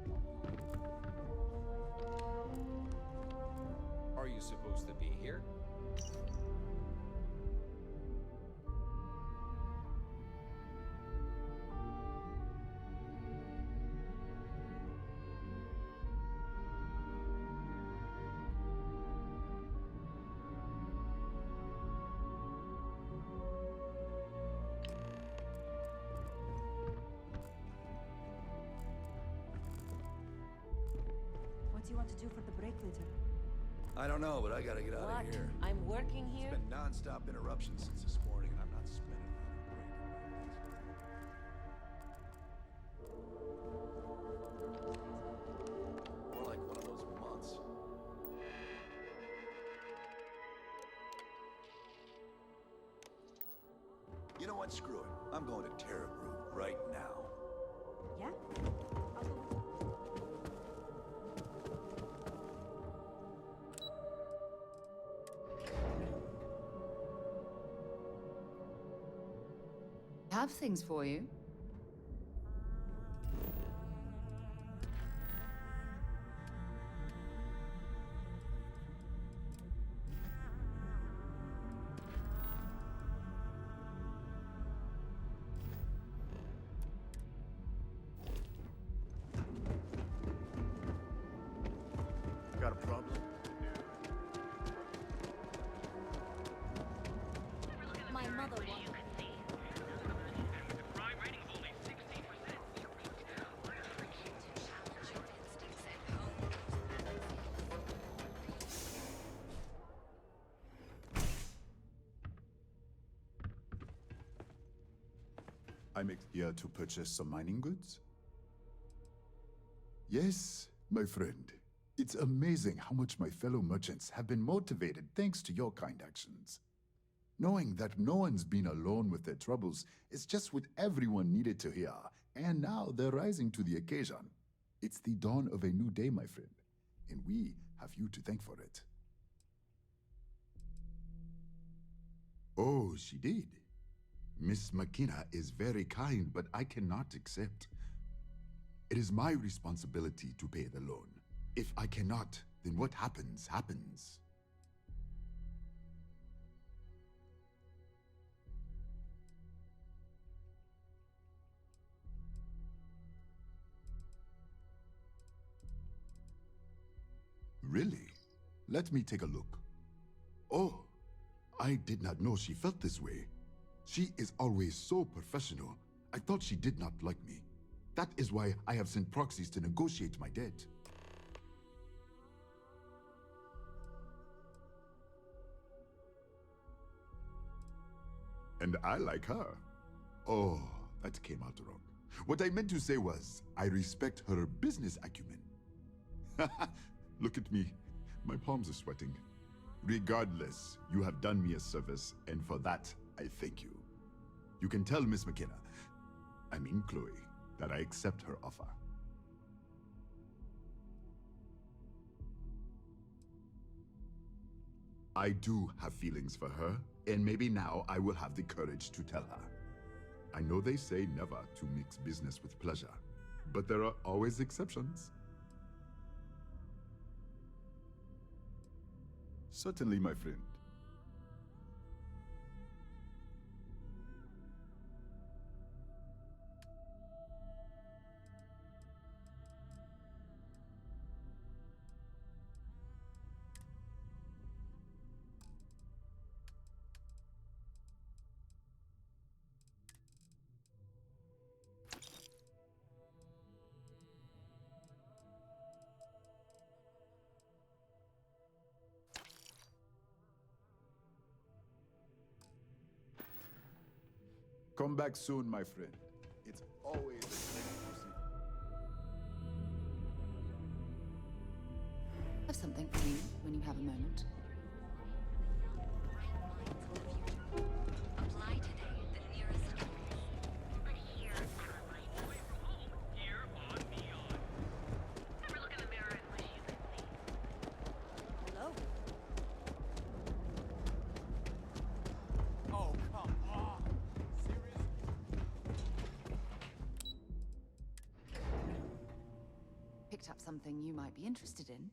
Lots of old facilities left over. Are you supposed to be here? What do you want to do for the break later? I don't know, but I gotta get out of here. I'm working here? It's been non-stop interruptions since this morning, and I'm not spending another break. More like one of those months. You know what? Screw it. I'm going to Terra Group right now. Yeah? Have things for you. problem? My mother wanted. I'm here to purchase some mining goods. Yes, my friend. It's amazing how much my fellow merchants have been motivated thanks to your kind actions. Knowing that no one's been alone with their troubles is just what everyone needed to hear, and now they're rising to the occasion. It's the dawn of a new day, my friend, and we have you to thank for it. Oh, she did. Miss Mackenna is very kind, but I cannot accept. It is my responsibility to pay the loan. If I cannot, then what happens, happens. Really? Let me take a look. Oh, I did not know she felt this way. She is always so professional. I thought she did not like me. That is why I have sent proxies to negotiate my debt. And I like her. Oh, that came out wrong. What I meant to say was, I respect her business acumen. Look at me. My palms are sweating. Regardless, you have done me a service, and for that, I thank you. You can tell Miss Mackenna, I mean Chloe, that I accept her offer. I do have feelings for her, and maybe now I will have the courage to tell her. I know they say never to mix business with pleasure, but there are always exceptions. Certainly, my friend. Come back soon, my friend. It's always a pleasure to see you. I have something for you when you have a moment. Apply today at the nearest store. But here, away from home, here on Neon. Ever look in the mirror and wish you could see? Hello? Oh, come on. Picked up something you might be interested in.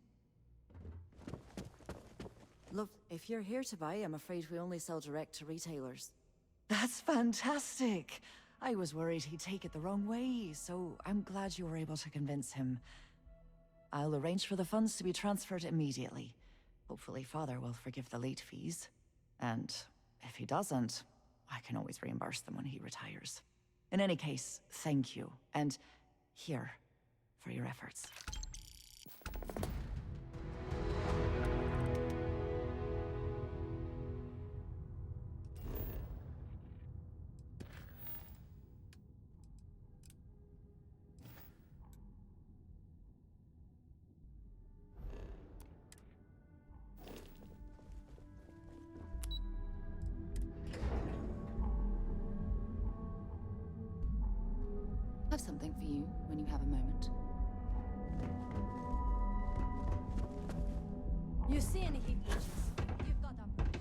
Look, if you're here to buy, I'm afraid we only sell direct to retailers. That's fantastic! I was worried he'd take it the wrong way, so I'm glad you were able to convince him. I'll arrange for the funds to be transferred immediately. Hopefully Father will forgive the late fees. And if he doesn't, I can always reimburse them when he retires. In any case, thank you. And here, for your efforts. I have something for you when you have a moment. You see any heat glitches? You've got our permission.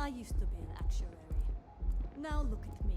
used to be an actuary. Now look at me.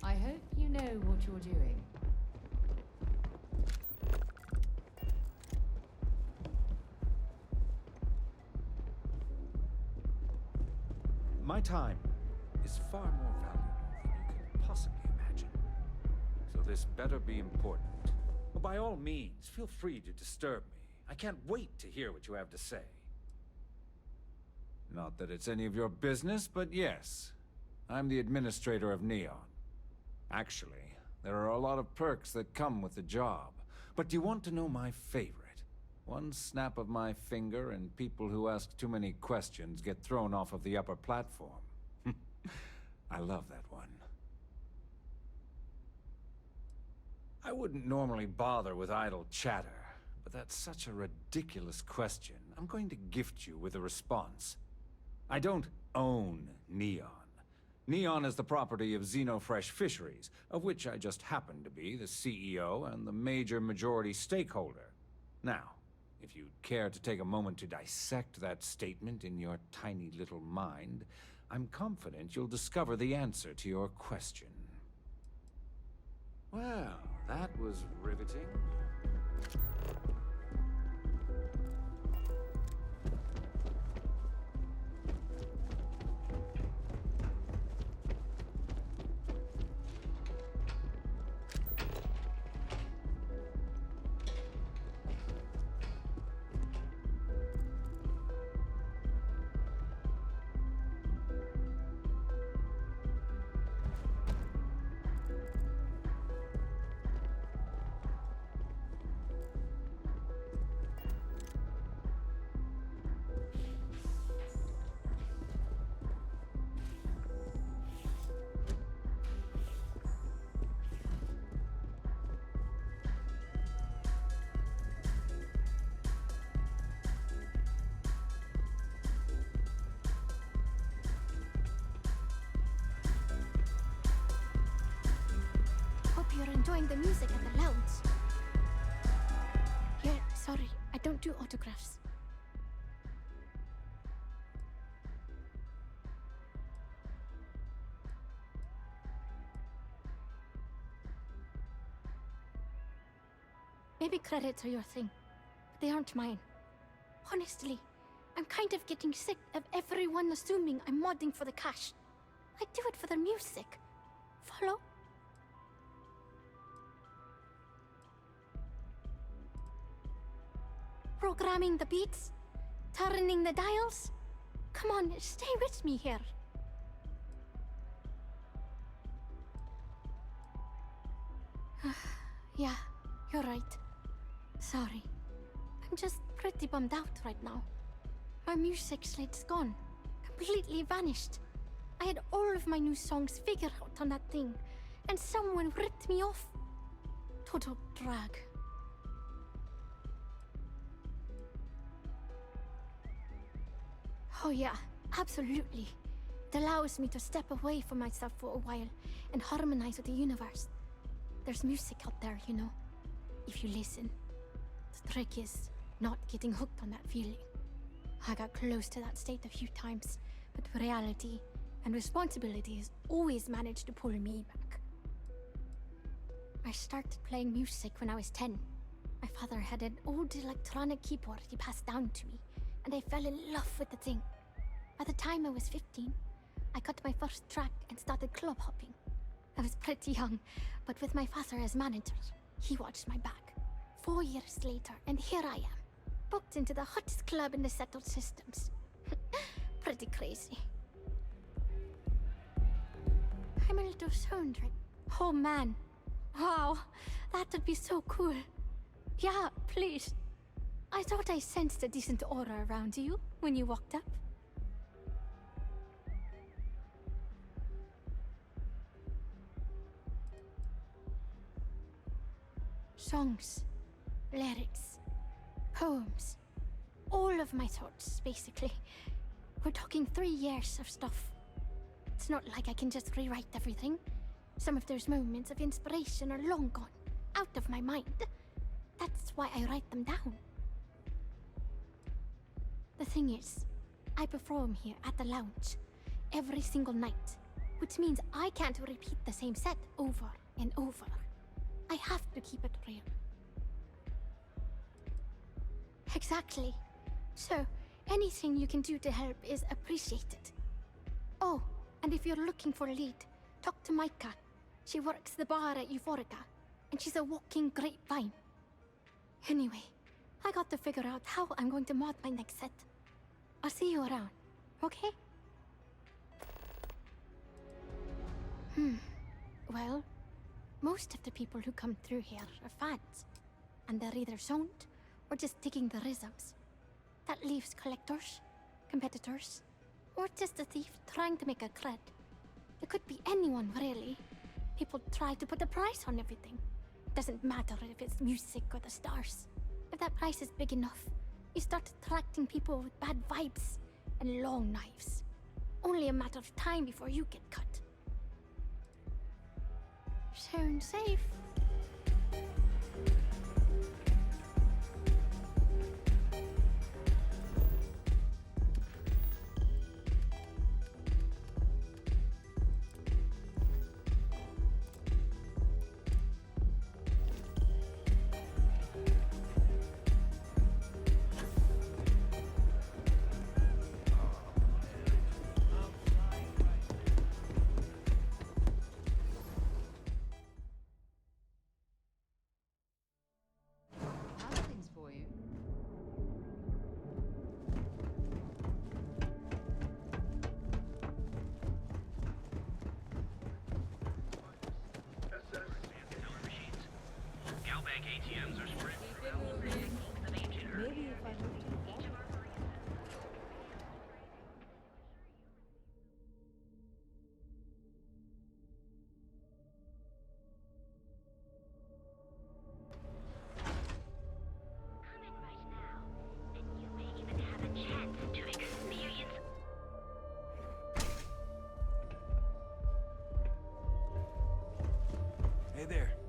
I hope you know what you're doing. My time is far more valuable than you can possibly imagine. So this better be important. By all means, feel free to disturb me. I can't wait to hear what you have to say. Not that it's any of your business, but yes. I'm the administrator of Neon. Actually, there are a lot of perks that come with the job. But do you want to know my favorite? One snap of my finger and people who ask too many questions get thrown off of the upper platform. I love that one. I wouldn't normally bother with idle chatter, but that's such a ridiculous question. I'm going to gift you with a response. I don't own Neon. Neon is the property of Xenofresh Fisheries, of which I just happen to be the CEO and the majority stakeholder. Now, if you'd care to take a moment to dissect that statement in your tiny little mind, I'm confident you'll discover the answer to your question. Well, that was riveting. You're enjoying the music at the lounge. Yeah, sorry, I don't do autographs. Maybe credits are your thing, but they aren't mine. Honestly, I'm kind of getting sick of everyone assuming I'm modding for the cash. I do it for the music. Follow? Programming the beats? Turning the dials? Come on, stay with me here. Yeah, you're right. Sorry. I'm just pretty bummed out right now. My music slate's gone. Completely vanished. I had all of my new songs figured out on that thing, and someone ripped me off. Total drag. Oh yeah, absolutely. It allows me to step away from myself for a while and harmonize with the universe. There's music out there, you know, if you listen. The trick is not getting hooked on that feeling. I got close to that state a few times, but reality and responsibility has always managed to pull me back. I started playing music when I was 10. My father had an old electronic keyboard he passed down to me, and I fell in love with the thing. By the time I was 15, I got my first track and started club hopping. I was pretty young, but with my father as manager, he watched my back. 4 years later, and here I am, booked into the hottest club in the settled systems. Pretty crazy. I'm a little sound right. Oh man. Wow, that would be so cool. Yeah, please. I thought I sensed a decent aura around you when you walked up. Songs, lyrics, poems, all of my thoughts, basically. We're talking 3 years of stuff. It's not like I can just rewrite everything. Some of those moments of inspiration are long gone, out of my mind. That's why I write them down. The thing is, I perform here at the lounge every single night, which means I can't repeat the same set over and over. I have to keep it real. Exactly. So, anything you can do to help is appreciated. Oh, and if you're looking for a lead, talk to Micah. She works the bar at Euphorica, and she's a walking grapevine. Anyway, I got to figure out how I'm going to mod my next set. I'll see you around, okay? Well, most of the people who come through here are fans, and they're either zoned or just digging the rhythms. That leaves collectors, competitors, or just a thief trying to make a cred. It could be anyone, really. People try to put a price on everything. Doesn't matter if it's music or the stars. If that price is big enough, you start attracting people with bad vibes and long knives. Only a matter of time before you get cut. Sound safe?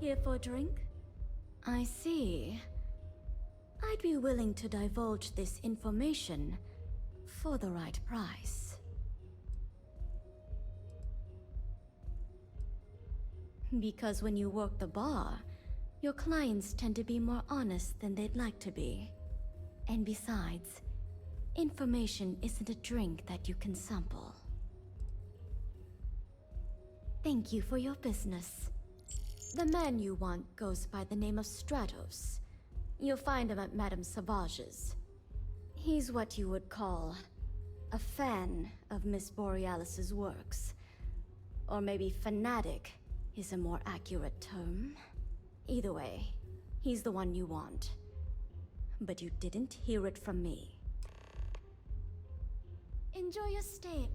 Here for a drink? I see. I'd be willing to divulge this information for the right price. Because when you work the bar, your clients tend to be more honest than they'd like to be. And besides, information isn't a drink that you can sample. Thank you for your business. The man you want goes by the name of Stratos. You'll find him at Madame Sauvage's. He's what you would call a fan of Miss BorealUS's works. Or maybe fanatic is a more accurate term. Either way, he's the one you want. But you didn't hear it from me. Enjoy your stay.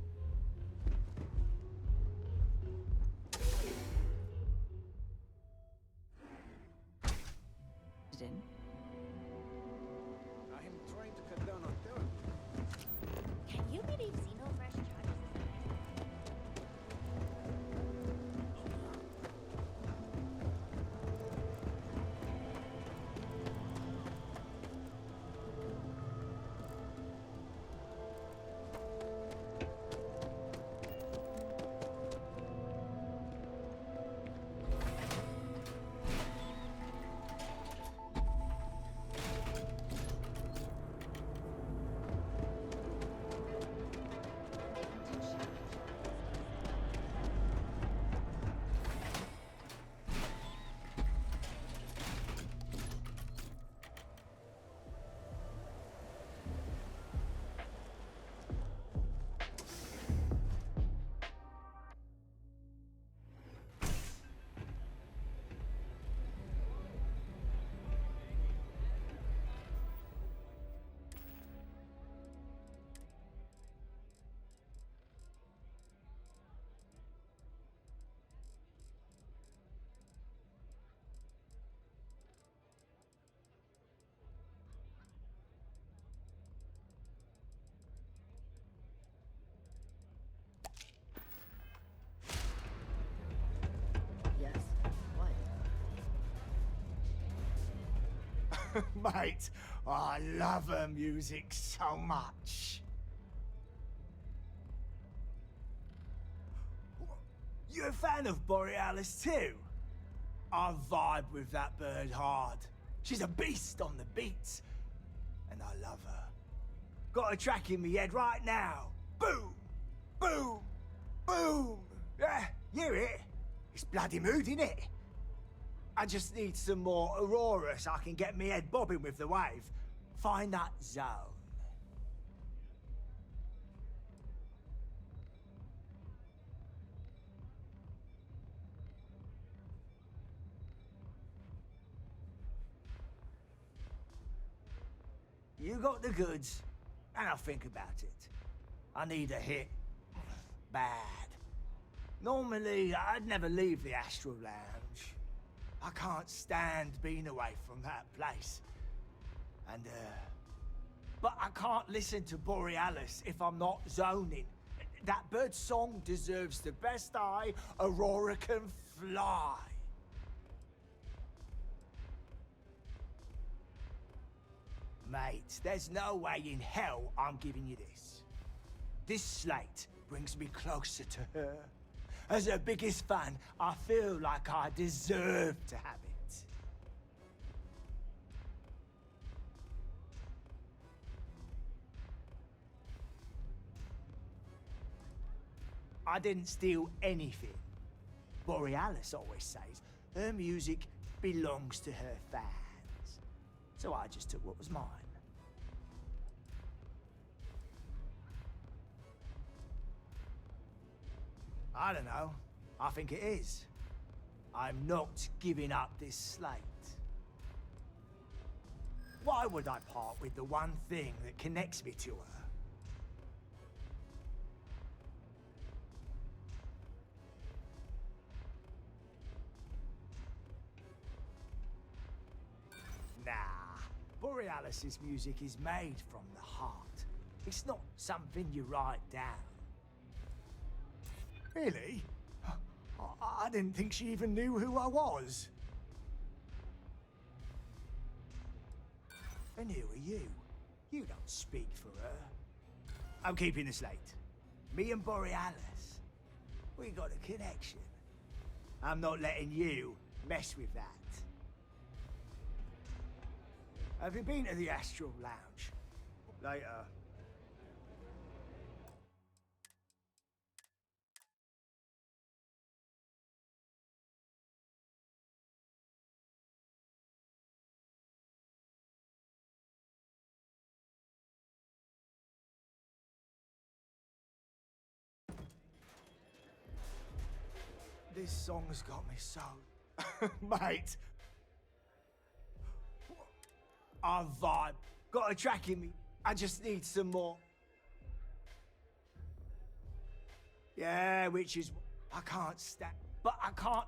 In. I am trying to cut down on therapy. Can you believe Xeno fresh charges? Mate, I love her music so much. You a fan of Borealis too? I vibe with that bird hard. She's a beast on the beats, and I love her. Got a track in me head right now. Boom! Boom! Boom! Yeah, you hear it? It's bloody mood, innit? I just need some more Aurora so I can get me head bobbing with the wave. Find that zone. You got the goods, and I'll think about it. I need a hit. Bad. Normally, I'd never leave the Astral Lounge. I can't stand being away from that place. And, but I can't listen to Borealis if I'm not zoning. That bird's song deserves the best eye Aurora can fly. Mate, there's no way in hell I'm giving you this. This slate brings me closer to her. As her biggest fan, I feel like I deserve to have it. I didn't steal anything. Borealis always says her music belongs to her fans. So I just took what was mine. I don't know. I think it is. I'm not giving up this slate. Why would I part with the one thing that connects me to her? Nah. Borealis' music is made from the heart. It's not something you write down. Really? I didn't think she even knew who I was. And who are you? You don't speak for her. I'm keeping the slate. Me and Borealis. We got a connection. I'm not letting you mess with that. Have you been to the Astral Lounge? Later. This song's got me so... Mate. I vibe. Got a track in me. I just need some more. Yeah, which is... I can't stand... But I can't...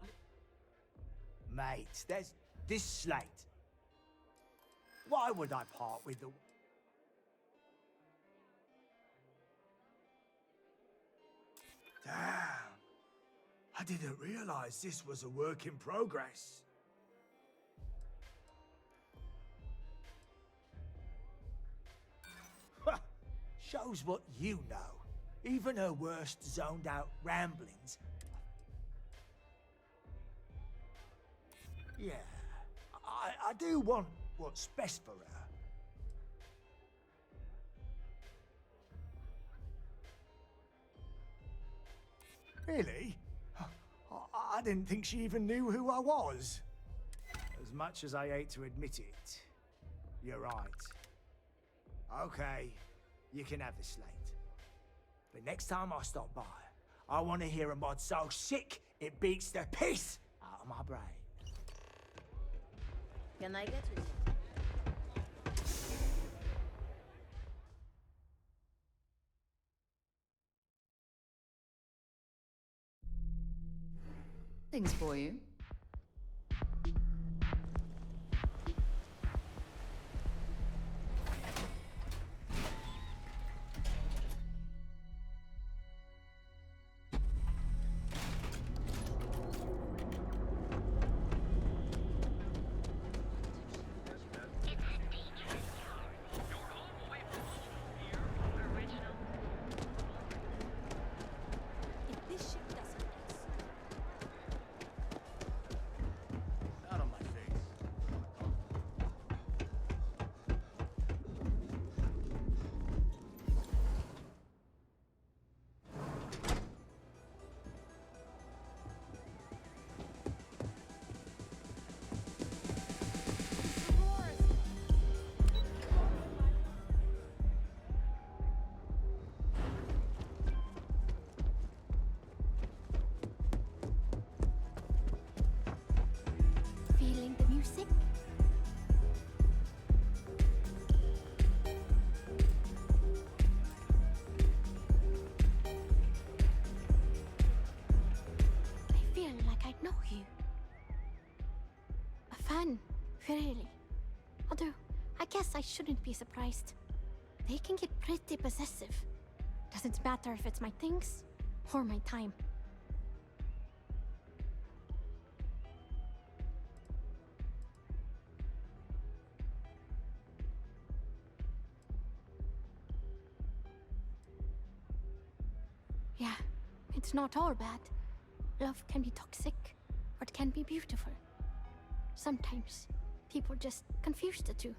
Mate, there's this slate. Why would I part with the... Damn. I didn't realize this was a work in progress. Shows what you know. Even her worst zoned out ramblings. Yeah, I do want what's best for her. Really? I didn't think she even knew who I was. As much as I hate to admit it, you're right. Okay, you can have the slate. But next time I stop by, I want to hear a mod so sick it beats the piss out of my brain. Can I get you? Things for you. It's toxic? I feel like I know you. A fan, really. Although, I guess I shouldn't be surprised. They can get pretty possessive. Doesn't matter if it's my things or my time. Yeah, it's not all bad. Love can be toxic, or it can be beautiful. Sometimes people just confuse the two.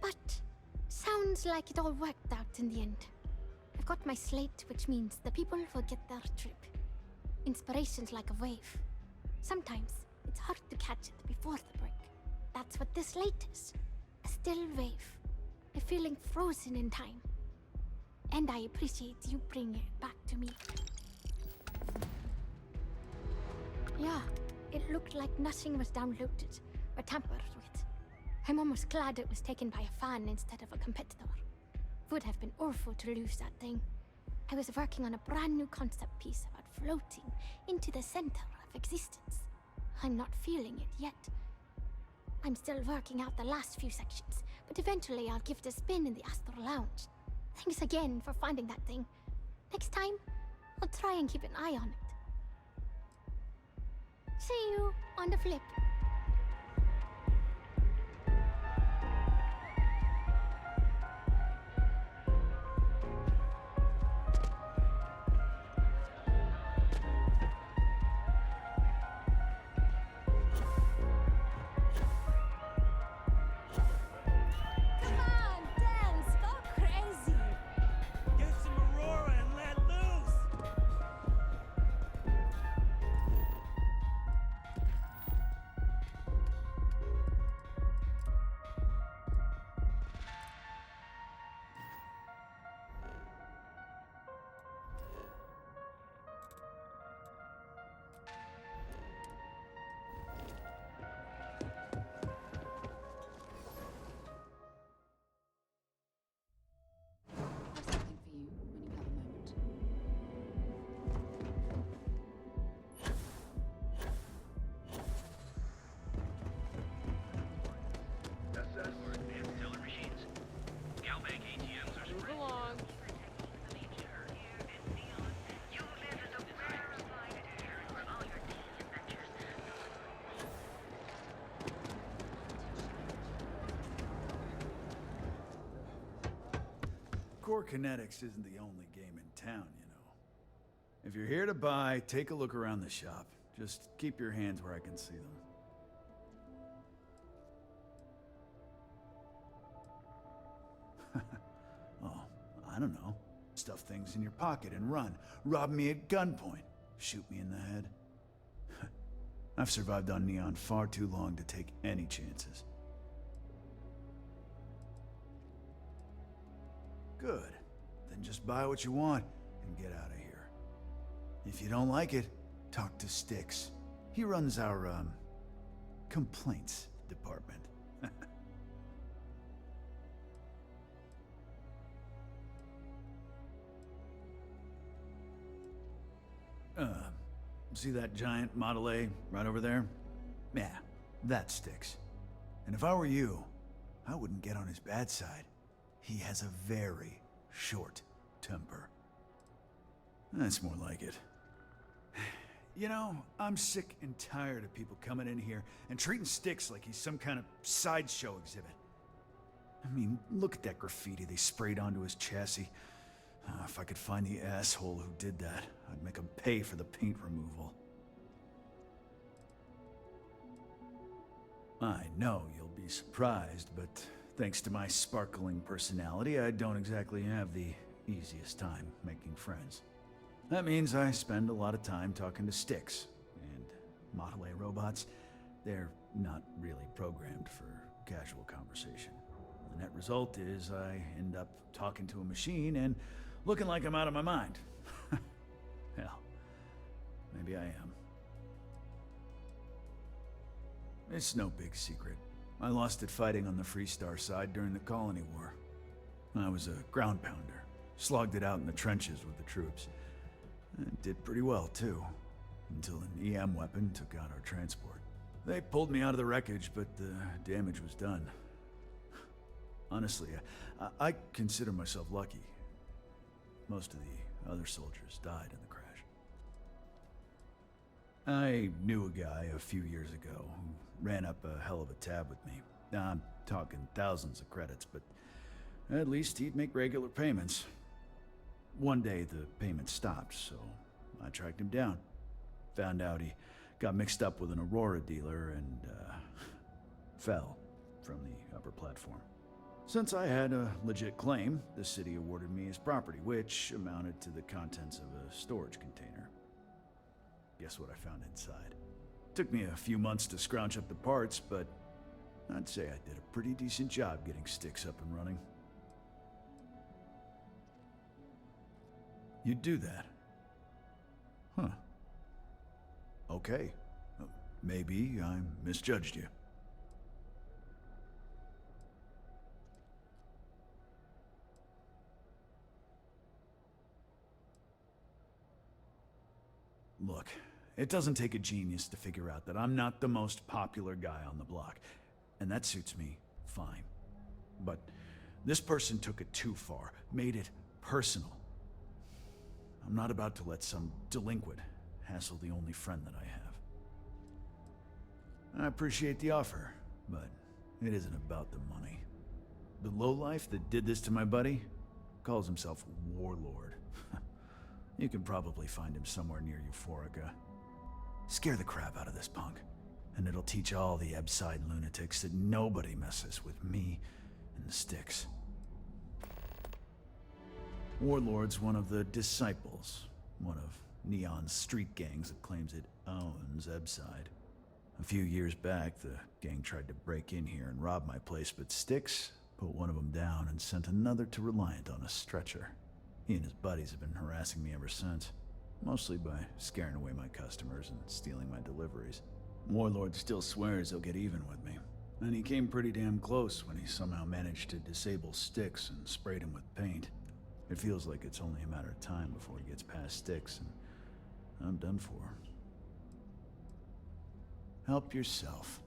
But sounds like it all worked out in the end. I've got my slate, which means the people will get their trip. Inspiration's like a wave. Sometimes it's hard to catch it before the break. That's what this slate is. A still wave. A feeling frozen in time. And I appreciate you bringing it back to me. Yeah, it looked like nothing was downloaded or tampered with. I'm almost glad it was taken by a fan instead of a competitor. Would have been awful to lose that thing. I was working on a brand new concept piece about floating into the center of existence. I'm not feeling it yet. I'm still working out the last few sections, but eventually I'll give it a spin in the Astral Lounge. Thanks again for finding that thing. Next time, I'll try and keep an eye on it. See you on the flip. Core Kinetics isn't the only game in town, you know. If you're here to buy, take a look around the shop. Just keep your hands where I can see them. Oh, I don't know. Stuff things in your pocket and run. Rob me at gunpoint. Shoot me in the head. I've survived on Neon far too long to take any chances. Good. Then just buy what you want and get out of here. If you don't like it, talk to Styx. He runs our, complaints department. See that giant Model A right over there? Yeah, that's Styx. And if I were you, I wouldn't get on his bad side. He has a very short temper. That's more like it. You know, I'm sick and tired of people coming in here and treating Styx like he's some kind of sideshow exhibit. I mean, look at that graffiti they sprayed onto his chassis. If I could find the asshole who did that, I'd make him pay for the paint removal. I know you'll be surprised, but thanks to my sparkling personality, I don't exactly have the easiest time making friends. That means I spend a lot of time talking to Styx, and Model A robots, they're not really programmed for casual conversation. The net result is I end up talking to a machine and looking like I'm out of my mind. Hell, maybe I am. It's no big secret. I lost it fighting on the Freestar side during the Colony War. I was a ground pounder. Slogged it out in the trenches with the troops. And did pretty well, too. Until an EM weapon took out our transport. They pulled me out of the wreckage, but the damage was done. Honestly, I consider myself lucky. Most of the other soldiers died in the crash. I knew a guy a few years ago who ran up a hell of a tab with me. I'm talking thousands of credits, but at least he'd make regular payments. One day the payments stopped, so I tracked him down. Found out he got mixed up with an Aurora dealer and fell from the upper platform. Since I had a legit claim, the city awarded me his property, which amounted to the contents of a storage container. Guess what I found inside? Took me a few months to scrounge up the parts, but I'd say I did a pretty decent job getting Styx up and running. You'd do that? Huh. Okay. Maybe I misjudged you. Look, it doesn't take a genius to figure out that I'm not the most popular guy on the block, and that suits me fine. But this person took it too far, made it personal. I'm not about to let some delinquent hassle the only friend that I have. I appreciate the offer, but it isn't about the money. The lowlife that did this to my buddy calls himself Warlord. You can probably find him somewhere near Euphorica. Scare the crap out of this punk, and it'll teach all the Ebside lunatics that nobody messes with me and the Styx. Warlord's one of the Disciples, one of Neon's street gangs that claims it owns Ebside. A few years back, the gang tried to break in here and rob my place, but Styx put one of them down and sent another to Reliant on a stretcher. He and his buddies have been harassing me ever since, mostly by scaring away my customers and stealing my deliveries. Warlord still swears he'll get even with me, and he came pretty damn close when he somehow managed to disable Styx and sprayed him with paint. It feels like it's only a matter of time before he gets past Styx, and I'm done for. Help yourself.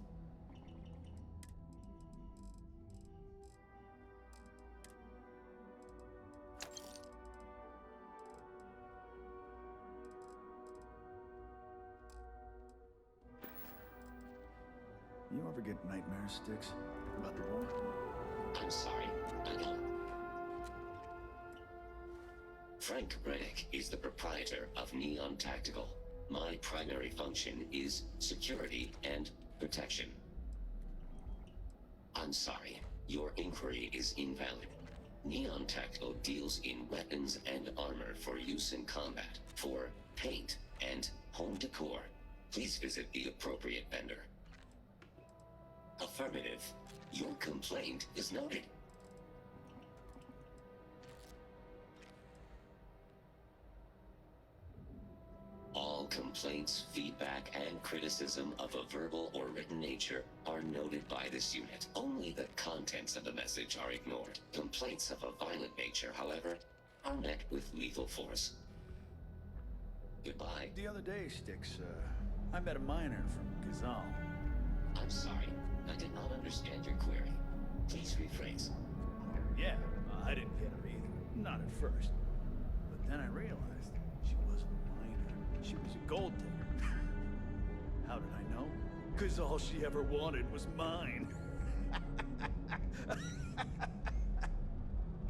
You ever get nightmares, Styx? About the war? I'm sorry, I don't. Frank Renick is the proprietor of Neon Tactical. My primary function is security and protection. I'm sorry, your inquiry is invalid. Neon Tactical deals in weapons and armor for use in combat, for paint and home decor. Please visit the appropriate vendor. Affirmative. Your complaint is noted. All complaints, feedback, and criticism of a verbal or written nature are noted by this unit. Only the contents of the message are ignored. Complaints of a violent nature, however, are met with lethal force. Goodbye. The other day, Styx, I met a miner from Ghazal. I'm sorry. I did not understand your query. Please rephrase. Yeah, I didn't get her either. Not at first. But then I realized she wasn't a miner. She was a gold digger. How did I know? Because all she ever wanted was mine.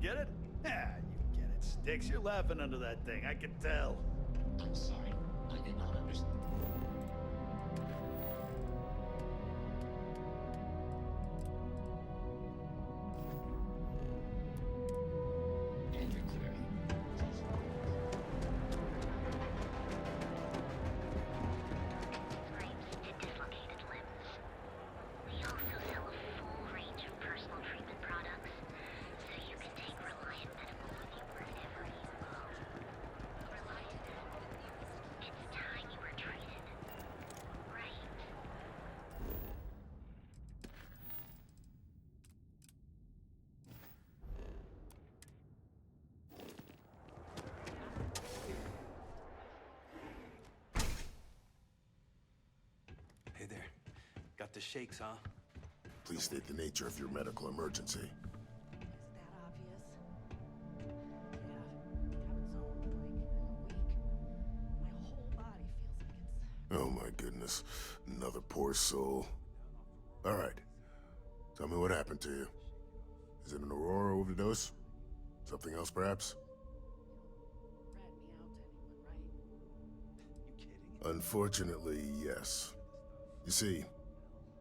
Get it? Yeah, you get it, Styx. You're laughing under that thing. I can tell. I'm sorry. I did not understand. It's time you were trained. the shakes, huh? Please state the nature of your medical emergency. Oh my goodness, another poor soul. All right, tell me what happened to you. Is it an Aurora overdose? Something else, perhaps? Unfortunately, yes. You see,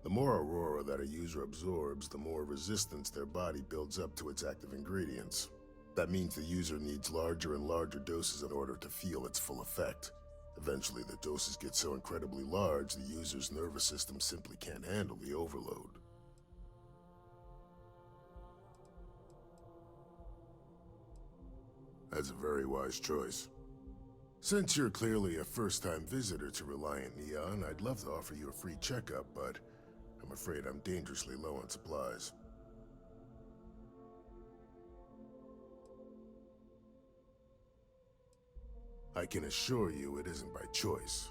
the more Aurora that a user absorbs, the more resistance their body builds up to its active ingredients. That means the user needs larger and larger doses in order to feel its full effect. Eventually, the doses get so incredibly large, the user's nervous system simply can't handle the overload. That's a very wise choice. Since you're clearly a first-time visitor to Reliant Neon, I'd love to offer you a free checkup, but I'm afraid I'm dangerously low on supplies. I can assure you it isn't by choice.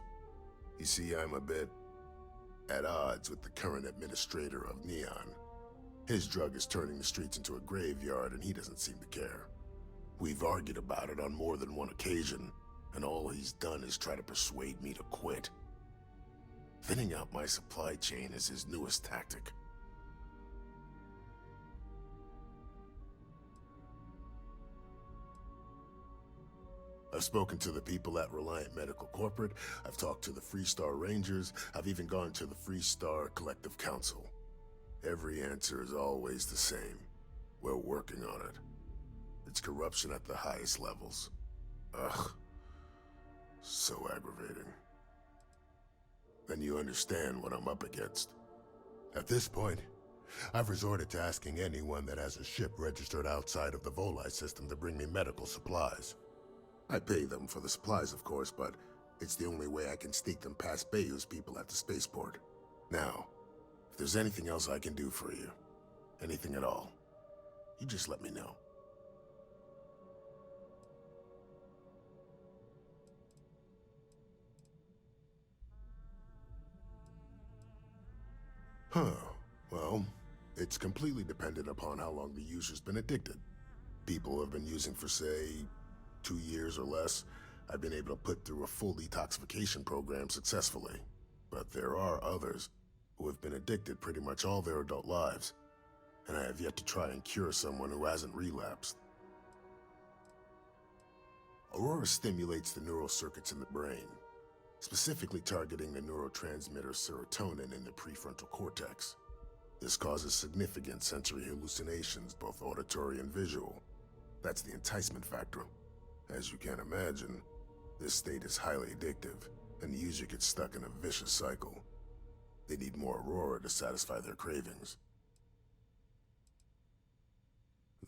You see, I'm a bit at odds with the current administrator of Neon. His drug is turning the streets into a graveyard, and he doesn't seem to care. We've argued about it on more than one occasion, and all he's done is try to persuade me to quit. Thinning out my supply chain is his newest tactic. I've spoken to the people at Reliant Medical Corporate, I've talked to the Freestar Rangers, I've even gone to the Freestar Collective Council. Every answer is always the same. We're working on it. It's corruption at the highest levels. Ugh. So aggravating. Then you understand what I'm up against. At this point, I've resorted to asking anyone that has a ship registered outside of the Volii system to bring me medical supplies. I pay them for the supplies, of course, but it's the only way I can sneak them past Bayou's people at the spaceport. Now, if there's anything else I can do for you, anything at all, you just let me know. Huh. Well, it's completely dependent upon how long the user's been addicted. People have been using for, say, 2 years or less. I've been able to put through a full detoxification program successfully. But there are others who have been addicted pretty much all their adult lives, and I have yet to try and cure someone who hasn't relapsed. Aurora stimulates the neural circuits in the brain, specifically targeting the neurotransmitter serotonin in the prefrontal cortex. This causes significant sensory hallucinations, both auditory and visual. That's the enticement factor. As you can imagine, this state is highly addictive, and the user gets stuck in a vicious cycle. They need more Aurora to satisfy their cravings.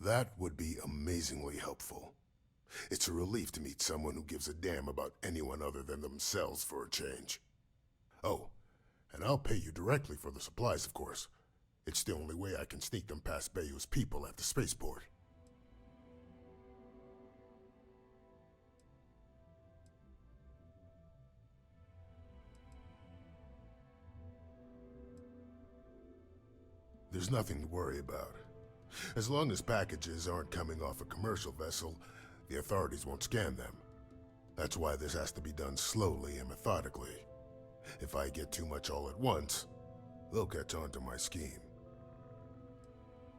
That would be amazingly helpful. It's a relief to meet someone who gives a damn about anyone other than themselves for a change. Oh, and I'll pay you directly for the supplies, of course. It's the only way I can sneak them past Bayou's people at the spaceport. There's nothing to worry about. As long as packages aren't coming off a commercial vessel, the authorities won't scan them. That's why this has to be done slowly and methodically. If I get too much all at once, they'll catch on to my scheme.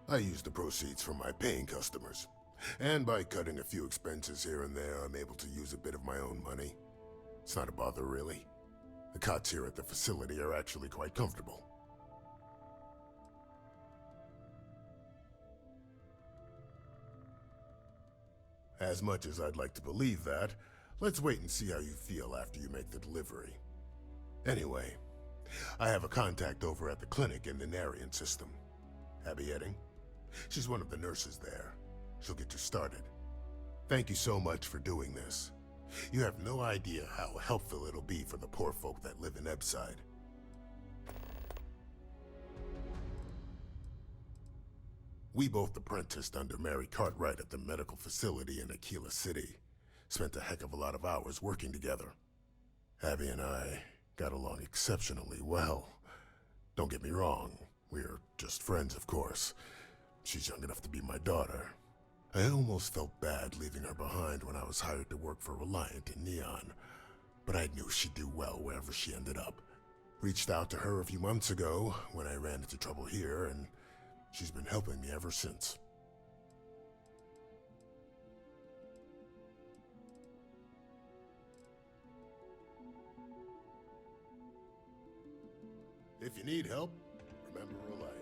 I use the proceeds from my paying customers, and by cutting a few expenses here and there, I'm able to use a bit of my own money. It's not a bother, really. The cots here at the facility are actually quite comfortable. As much as I'd like to believe that, let's wait and see how you feel after you make the delivery. Anyway, I have a contact over at the clinic in the Narian system. Abby Edding? She's one of the nurses there. She'll get you started. Thank you so much for doing this. You have no idea how helpful it'll be for the poor folk that live in Ebside. We both apprenticed under Mary Cartwright at the medical facility in Aquila City. Spent a heck of a lot of hours working together. Abby and I got along exceptionally well. Don't get me wrong, we're just friends, of course. She's young enough to be my daughter. I almost felt bad leaving her behind when I was hired to work for Reliant in Neon, but I knew she'd do well wherever she ended up. Reached out to her a few months ago when I ran into trouble here, and she's been helping me ever since. If you need help, remember Reliant.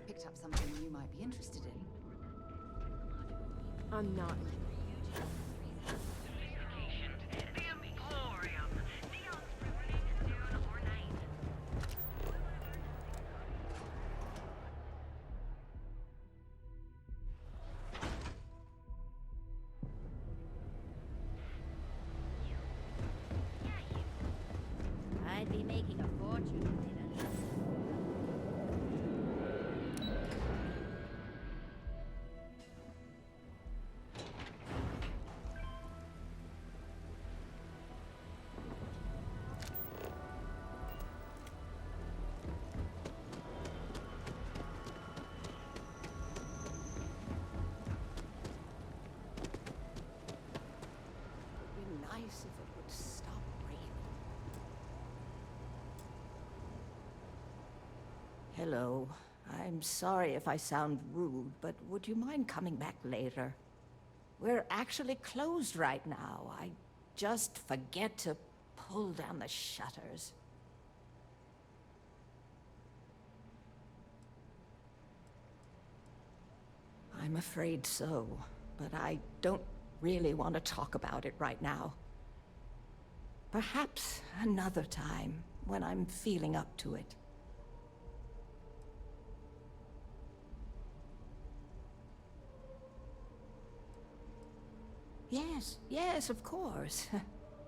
Picked up something you might be interested in. I'm not. I'd be making a fortune later. It'd be nice if it would stop raining. Hello. I'm sorry if I sound rude, but would you mind coming back later? We're actually closed right now. I just forget to pull down the shutters. I'm afraid so, but I don't really want to talk about it right now. Perhaps another time, when I'm feeling up to it. Yes, of course.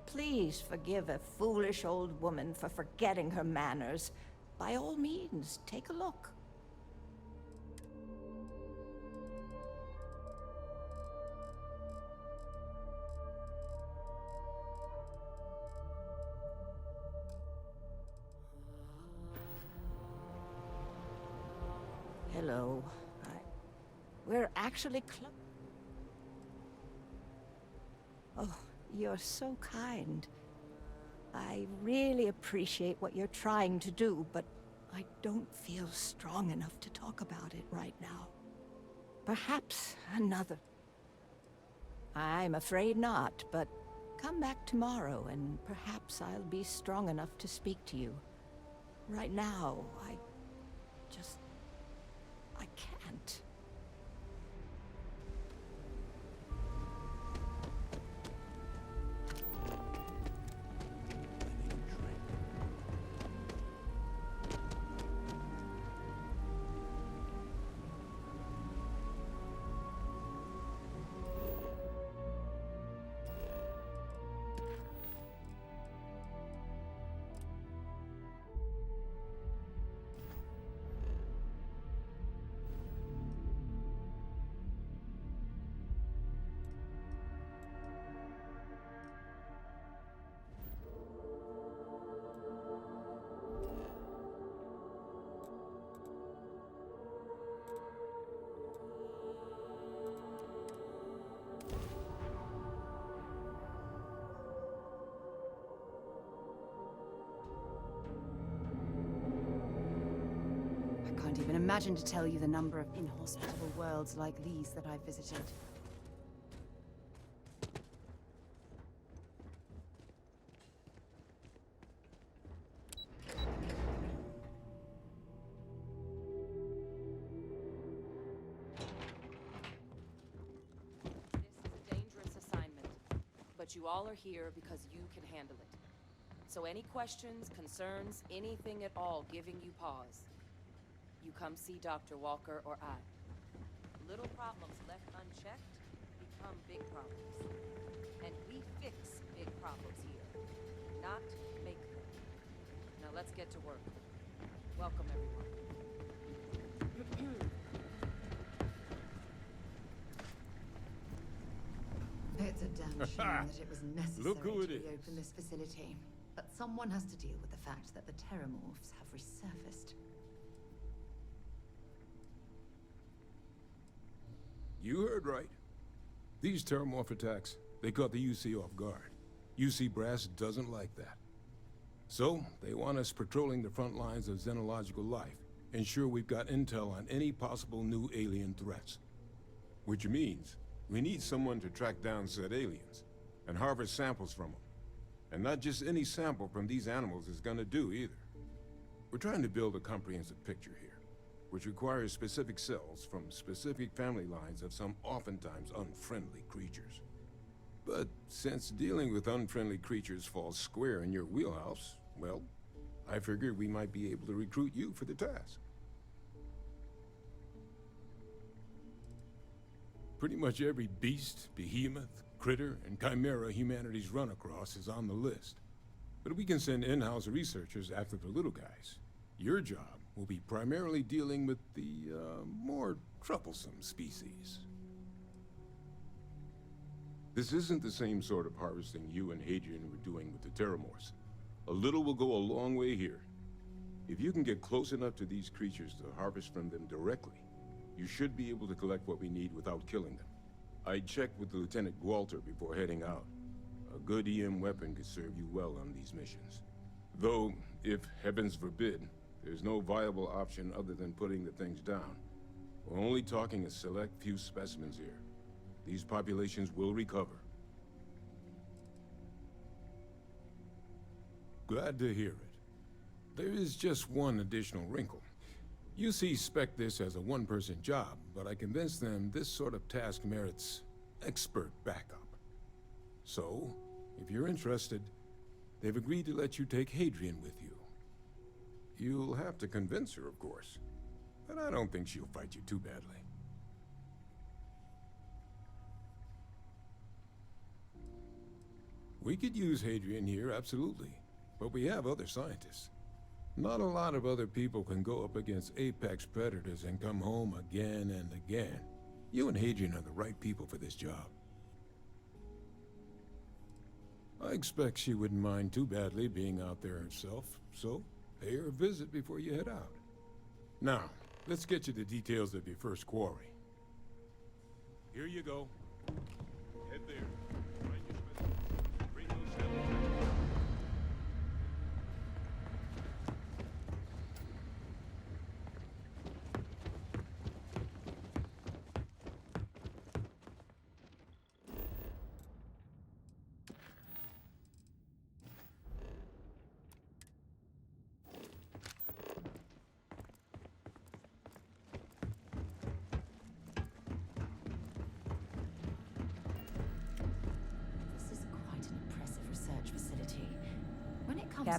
Please forgive a foolish old woman for forgetting her manners. By all means, take a look. Hello. We're actually Oh, you're so kind. I really appreciate what you're trying to do, but I don't feel strong enough to talk about it right now. Perhaps another... I'm afraid not, but come back tomorrow and perhaps I'll be strong enough to speak to you. Right now, I can't. I can't even imagine to tell you the number of inhospitable worlds like these that I've visited. This is a dangerous assignment, but you all are here because you can handle it. So any questions, concerns, anything at all giving you pause, you come see Dr. Walker or I. Little problems left unchecked become big problems. And we fix big problems here, not make them. Now let's get to work. Welcome, everyone. It's a damn shame that it was necessary Look who to it is. reopen this facility. But someone has to deal with the fact that the Terramorphs have resurfaced. You heard right. These Terramorph attacks, they caught the UC off guard. UC Brass doesn't like that. So, they want us patrolling the front lines of xenological life, ensure we've got intel on any possible new alien threats. Which means, we need someone to track down said aliens, and harvest samples from them. And not just any sample from these animals is gonna do either. We're trying to build a comprehensive picture here, which requires specific cells from specific family lines of some oftentimes unfriendly creatures. But since dealing with unfriendly creatures falls square in your wheelhouse, well, I figured we might be able to recruit you for the task. Pretty much every beast, behemoth, critter, and chimera humanity's run across is on the list. But we can send in-house researchers after the little guys. Your job will be primarily dealing with the, more troublesome species. This isn't the same sort of harvesting you and Hadrian were doing with the Terramorphs. A little will go a long way here. If you can get close enough to these creatures to harvest from them directly, you should be able to collect what we need without killing them. I checked with Lieutenant Walter before heading out. A good EM weapon could serve you well on these missions. Though, if heavens forbid, there's no viable option other than putting the things down. We're only talking a select few specimens here. These populations will recover. Glad to hear it. There is just one additional wrinkle. UC spec this as a one-person job, but I convinced them this sort of task merits expert backup. So, if you're interested, they've agreed to let you take Hadrian with you. You'll have to convince her, of course, but I don't think she'll fight you too badly. We could use Hadrian here, absolutely, but we have other scientists. Not a lot of other people can go up against apex predators and come home again and again. You and Hadrian are the right people for this job. I expect she wouldn't mind too badly being out there herself, so pay her a visit before you head out. Now, let's get you the details of your first quarry. Here you go. Head there. Find your specimens. Bring those samples back.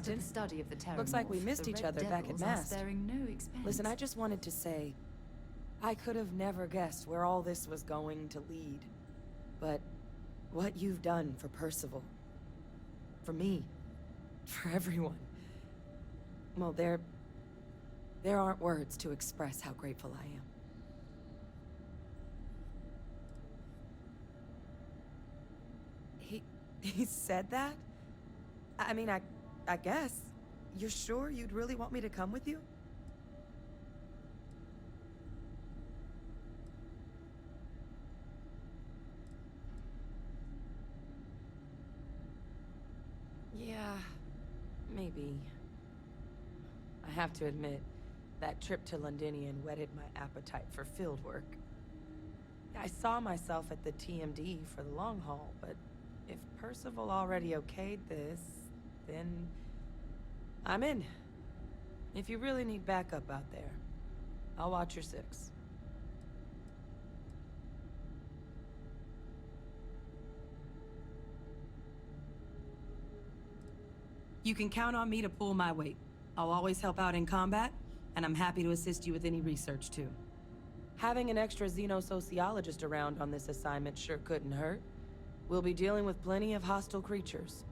To the study of the Terramorph, Looks like we missed the each Red other back at Devils are Mast. sparing no expense. Listen, I just wanted to say, I could have never guessed where all this was going to lead. But what you've done for Percival, for me, for everyone, well, there aren't words to express how grateful I am. He said that? I mean, I guess. You're sure you'd really want me to come with you? Yeah, maybe. I have to admit, that trip to Londinium whetted my appetite for field work. I saw myself at the TMD for the long haul, but if Percival already okayed this, then I'm in. If you really need backup out there, I'll watch your six. You can count on me to pull my weight. I'll always help out in combat, and I'm happy to assist you with any research, too. Having an extra xenosociologist around on this assignment sure couldn't hurt. We'll be dealing with plenty of hostile creatures.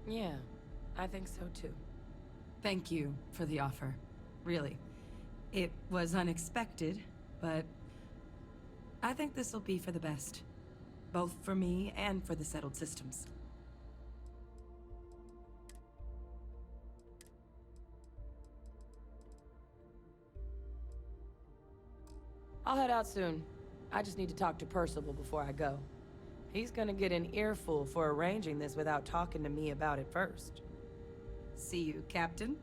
Yeah, I think so too. Thank you for the offer. Really. It was unexpected, but I think this will be for the best. Both for me and for the settled systems. I'll head out soon. I just need to talk to Percival before I go. He's gonna get an earful for arranging this without talking to me about it first. See you, Captain.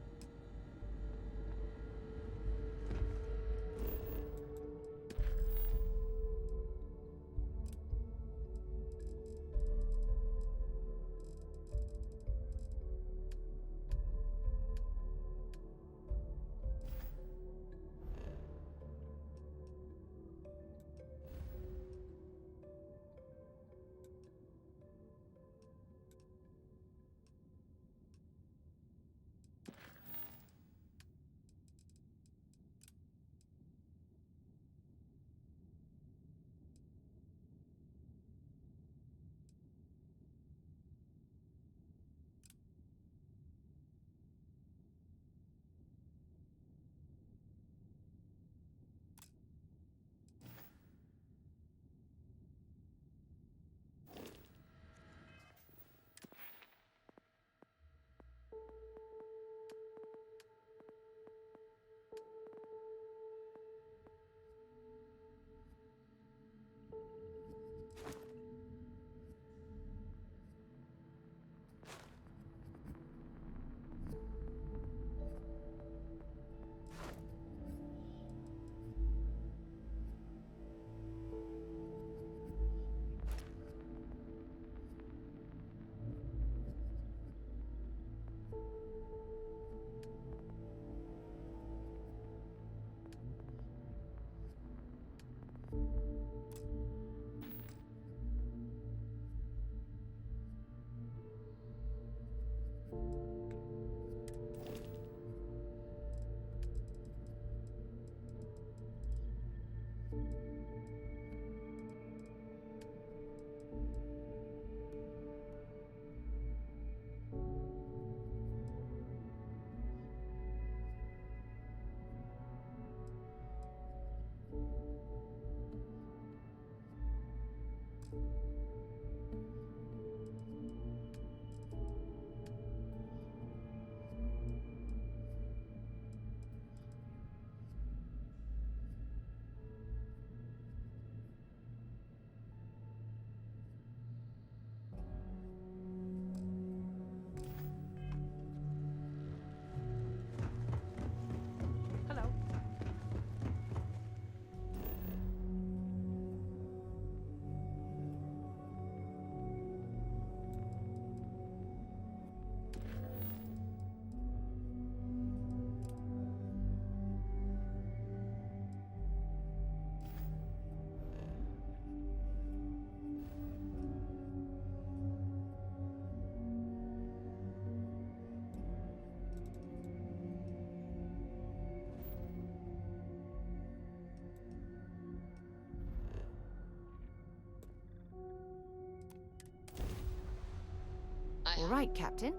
All right, Captain.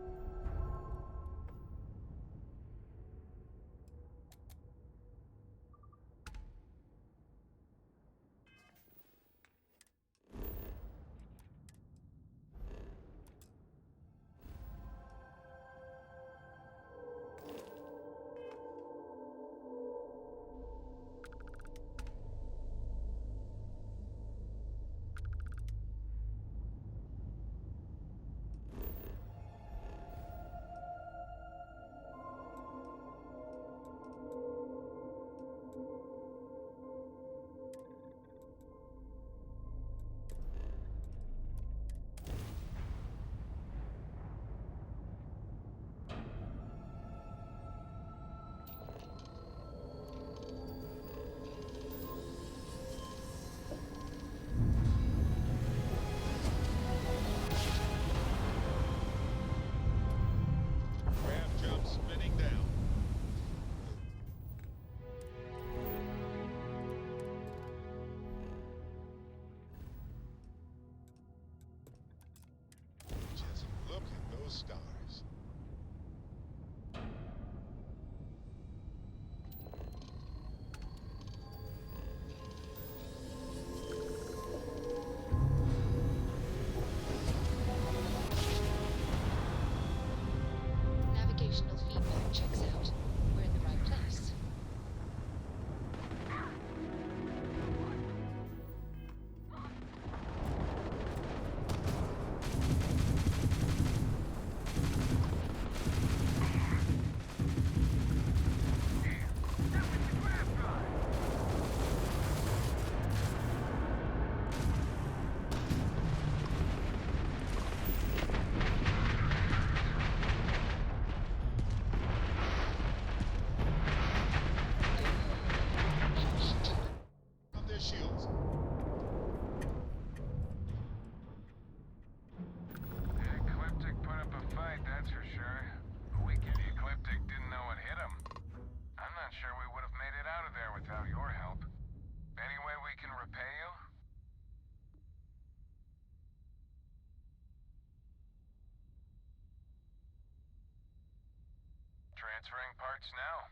Transferring parts now.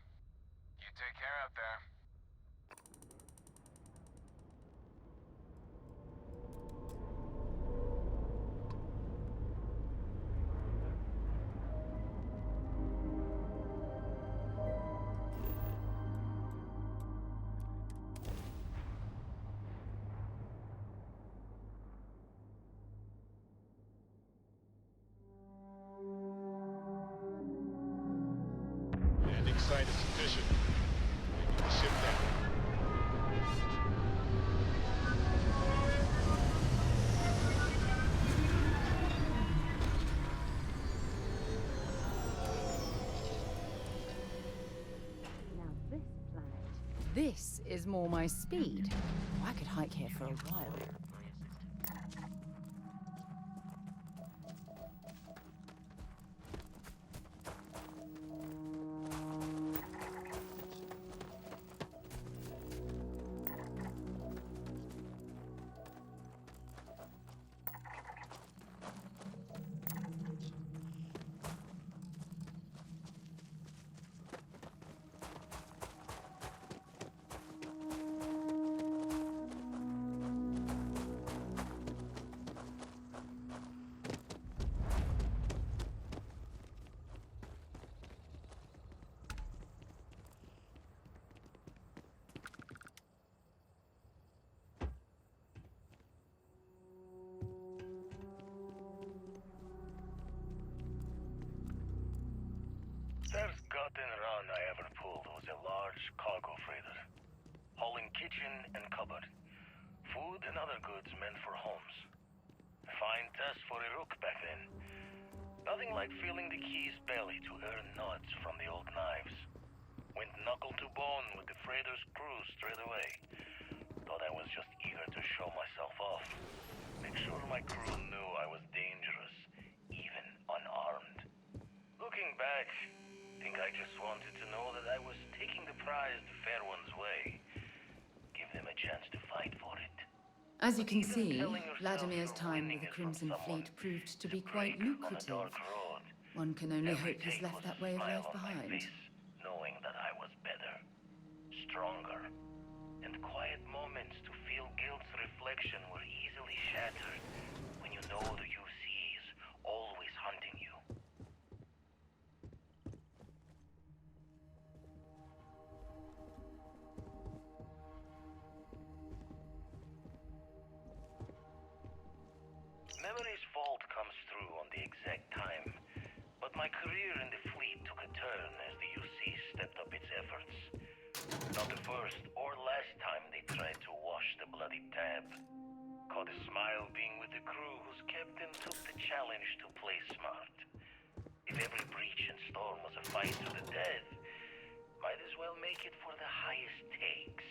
You take care out there. Landing site is sufficient. Maybe the ship down. Now this planet. This is more my speed. I could hike here for a while. First gotten run I ever pulled was a large cargo freighter, hauling kitchen and cupboard, food and other goods meant for homes. A fine test for a rook back then. Nothing like feeling the key's belly to earn nods from the old knives. Went knuckle to bone with the freighter's crew straight away. Thought I was just eager to show myself off. Make sure my crew knew I was dangerous, even unarmed. Looking back, I think I just wanted to know that I was taking the prize the fair one's way. Give them a chance to fight for it. As you can see, Vladimir's time with the Crimson Fleet proved to be quite lucrative. One can only hope he's left that way of life behind. Knowing that I was better, stronger, and quiet moments to feel guilt's reflection were easily shattered when you know the UC is always hunting you. Memory's fault comes through on the exact time, but my career in the fleet took a turn as the UC stepped up its efforts. Not the first or last time they tried to wash the bloody tab. Caught a smile being with the crew whose captain took the challenge to play smart. If every breach and storm was a fight to the death, might as well make it for the highest stakes.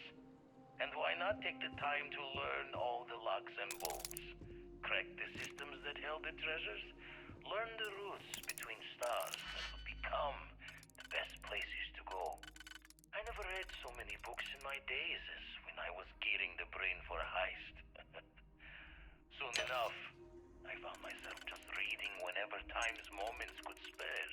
And why not take the time to learn all the locks and bolts? Crack the systems that held the treasures? Learn the routes between stars that would become the best places to go. I never read so many books in my days as when I was gearing the brain for a heist. Soon enough, I found myself just reading whenever time's moments could spare.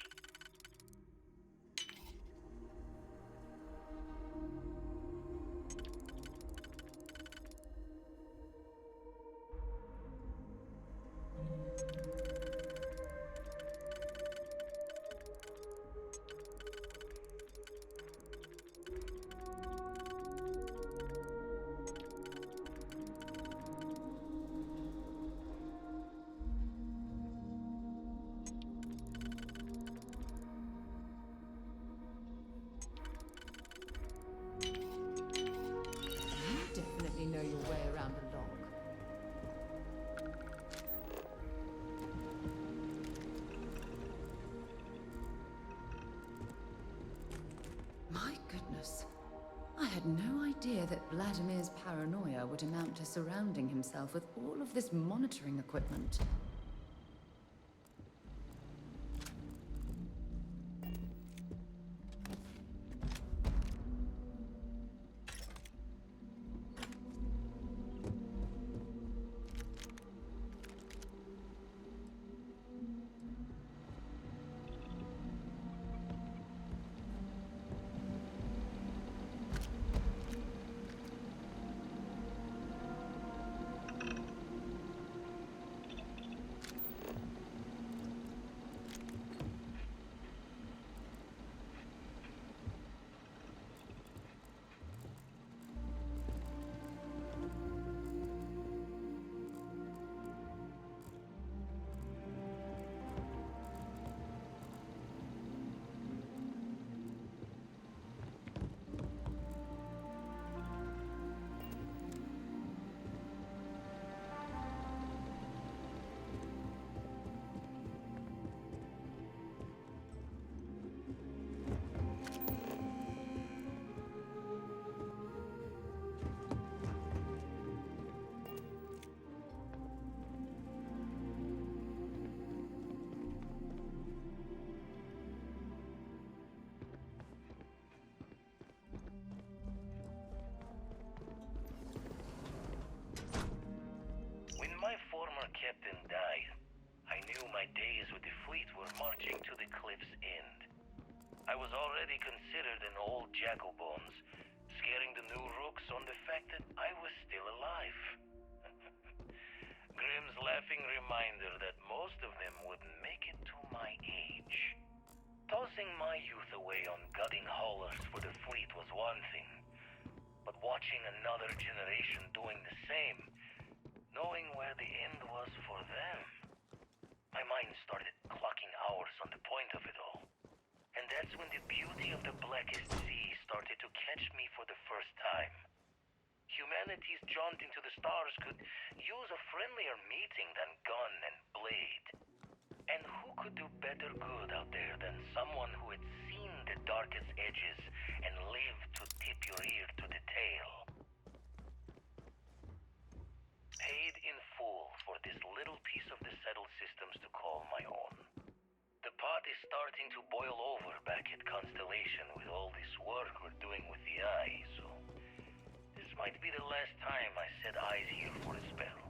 Definitely know your way around a log. My goodness. I had no idea that Vladimir's paranoia would amount to surrounding himself with all of this monitoring equipment. former captain died, I knew my days with the fleet were marching to the cliff's end. I was already considered an old jack-o'-bones, scaring the new rooks on the fact that I was still alive. Grimm's laughing reminder that most of them wouldn't make it to my age. Tossing my youth away on gutting haulers for the fleet was one thing, but watching another generation doing the same, knowing where the end was for them, my mind started clocking hours on the point of it all. And that's when the beauty of the Blackest Sea started to catch me for the first time. Humanity's jaunt into the stars could use a friendlier meeting than gun and blade. And who could do better good out there than someone who had seen the darkest edges and lived to tip your ear to the tale? Paid in full for this little piece of the settled systems to call my own. The pot is starting to boil over back at Constellation with all this work we're doing with the eye, so this might be the last time I set eyes here for a spell.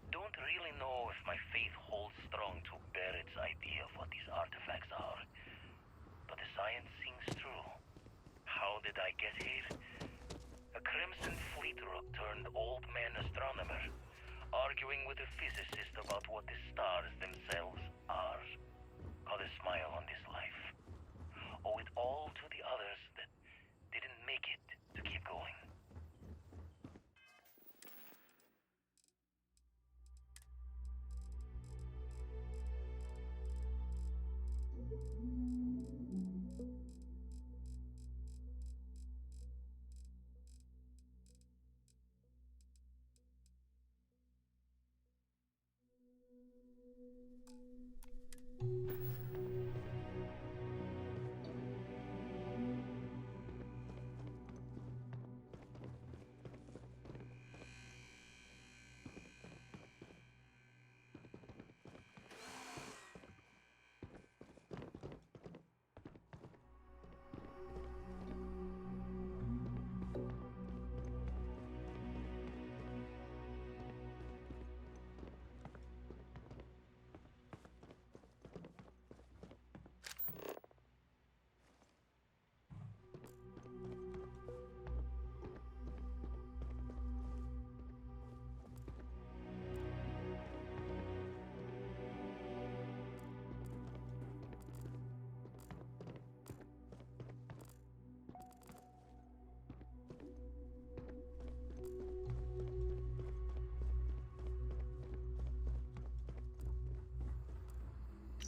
Don't really know if my faith holds strong to Barrett's idea of what these artifacts are, but the science seems true. How did I get here? A Crimson Fleet rook turned old man astronomer, arguing with a physicist about what the stars themselves are. Got a smile on this life. Owe it all to the others that didn't make it to keep going.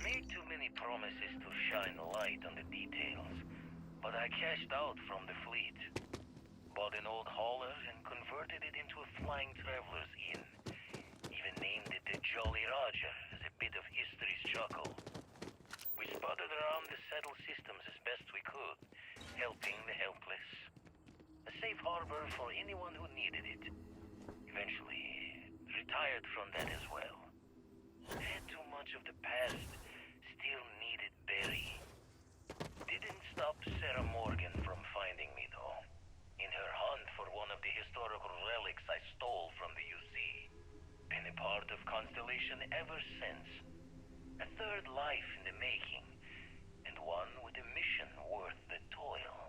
Made too many promises to shine light on the details, but I cashed out from the fleet. Bought an old hauler and converted it into a flying traveler's inn. Even named it the Jolly Roger as a bit of history's chuckle. We sputtered around the settled systems as best we could, helping the helpless. A safe harbor for anyone who needed it. Eventually, retired from that as well. Had too much of the past. Still needed Barry. Didn't stop Sarah Morgan from finding me, though. In her hunt for one of the historical relics I stole from the UC. Been a part of Constellation ever since. A third life in the making, and one with a mission worth the toil.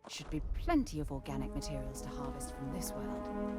Should be plenty of organic materials to harvest from this world.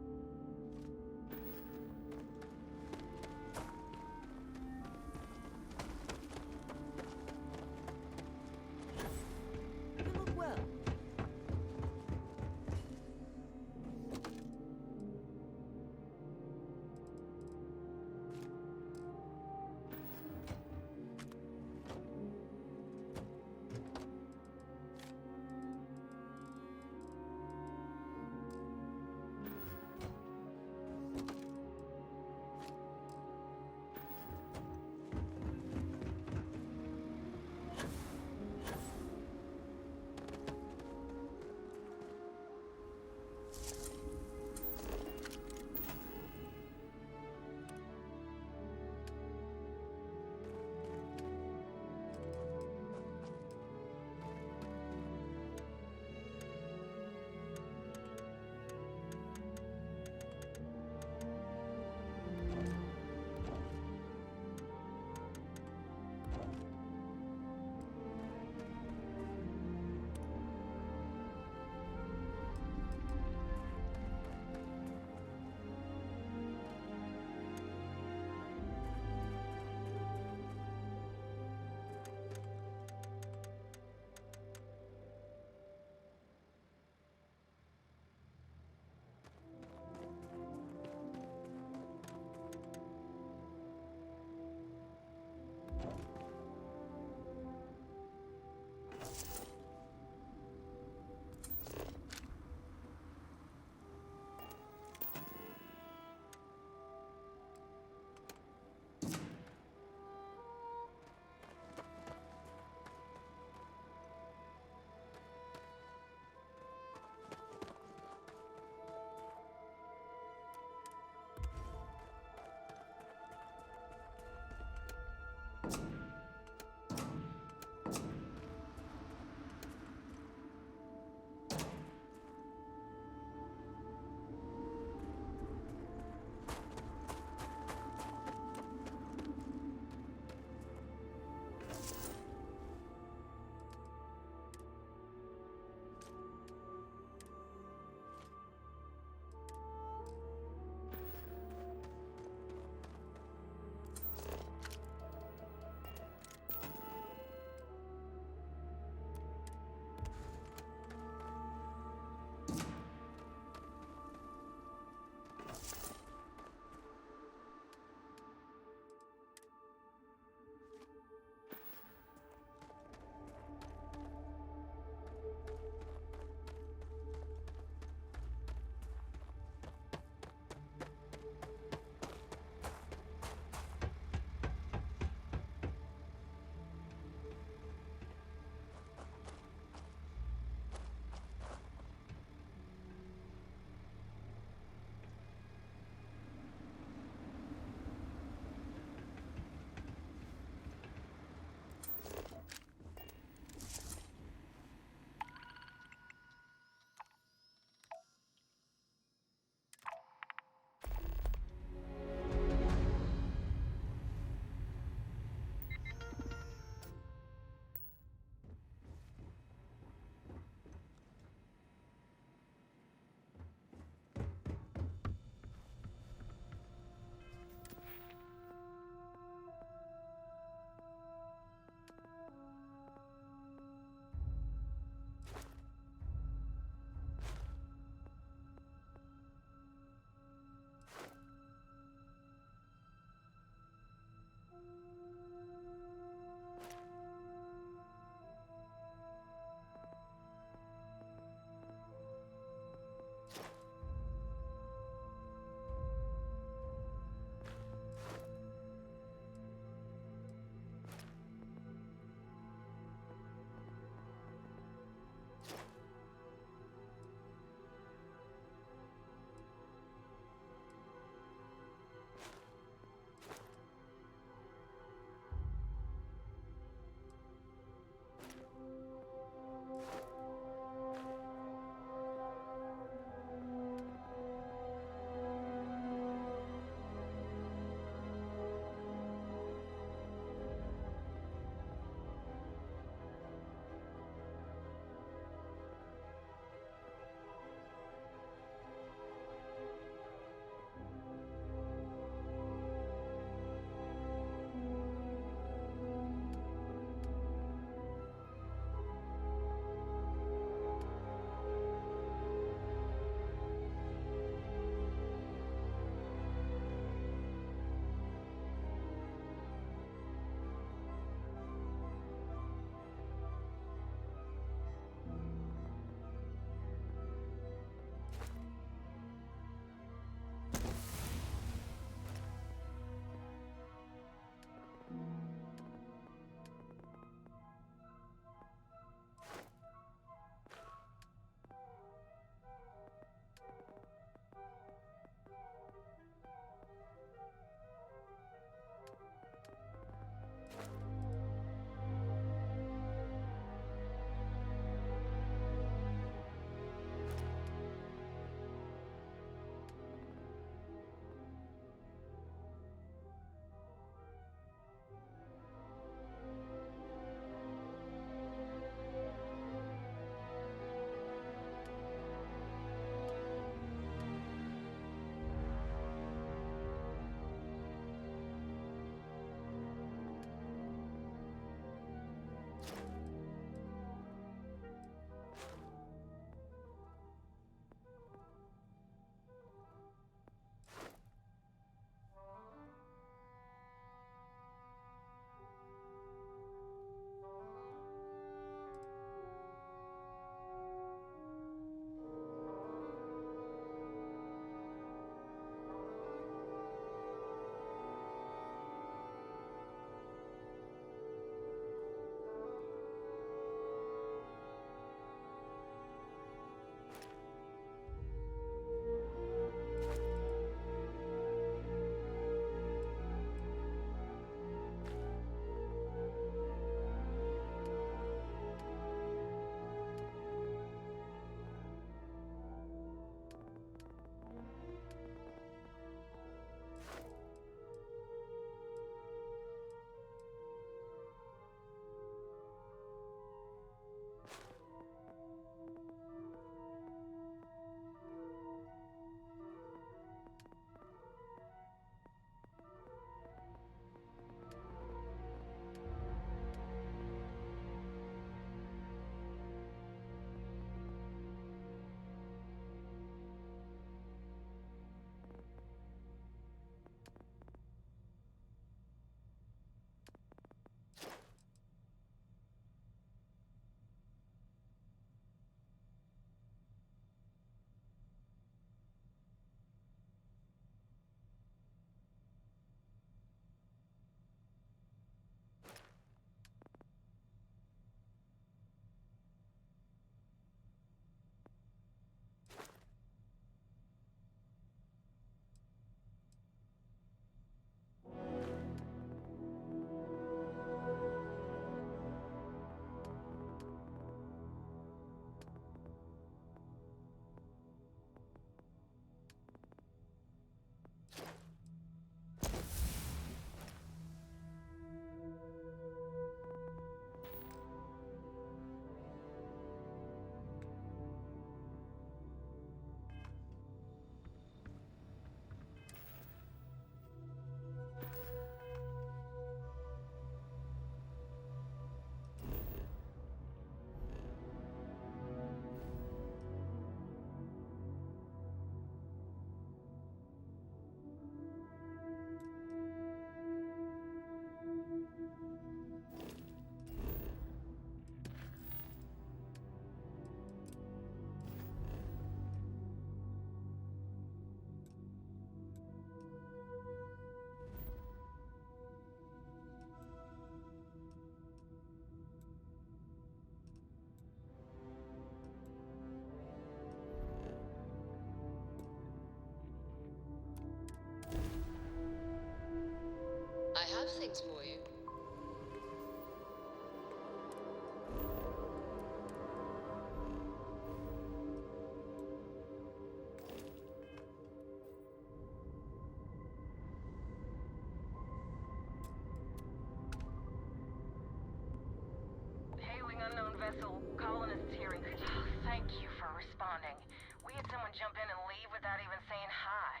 vessel colonists here in Khayyam. Thank you for responding. We had someone jump in and leave without even saying hi.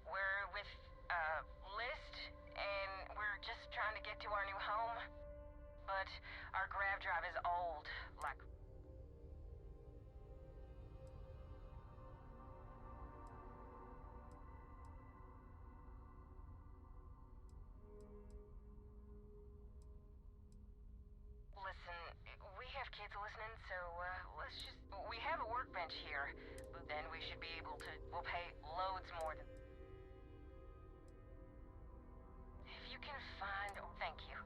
We're with, List, and we're just trying to get to our new home. But our grav drive is old, like... Listen, we have kids listening, so, let's just... We have a workbench here, but then we should be able to... We'll pay loads more than... If you can find... Oh, thank you.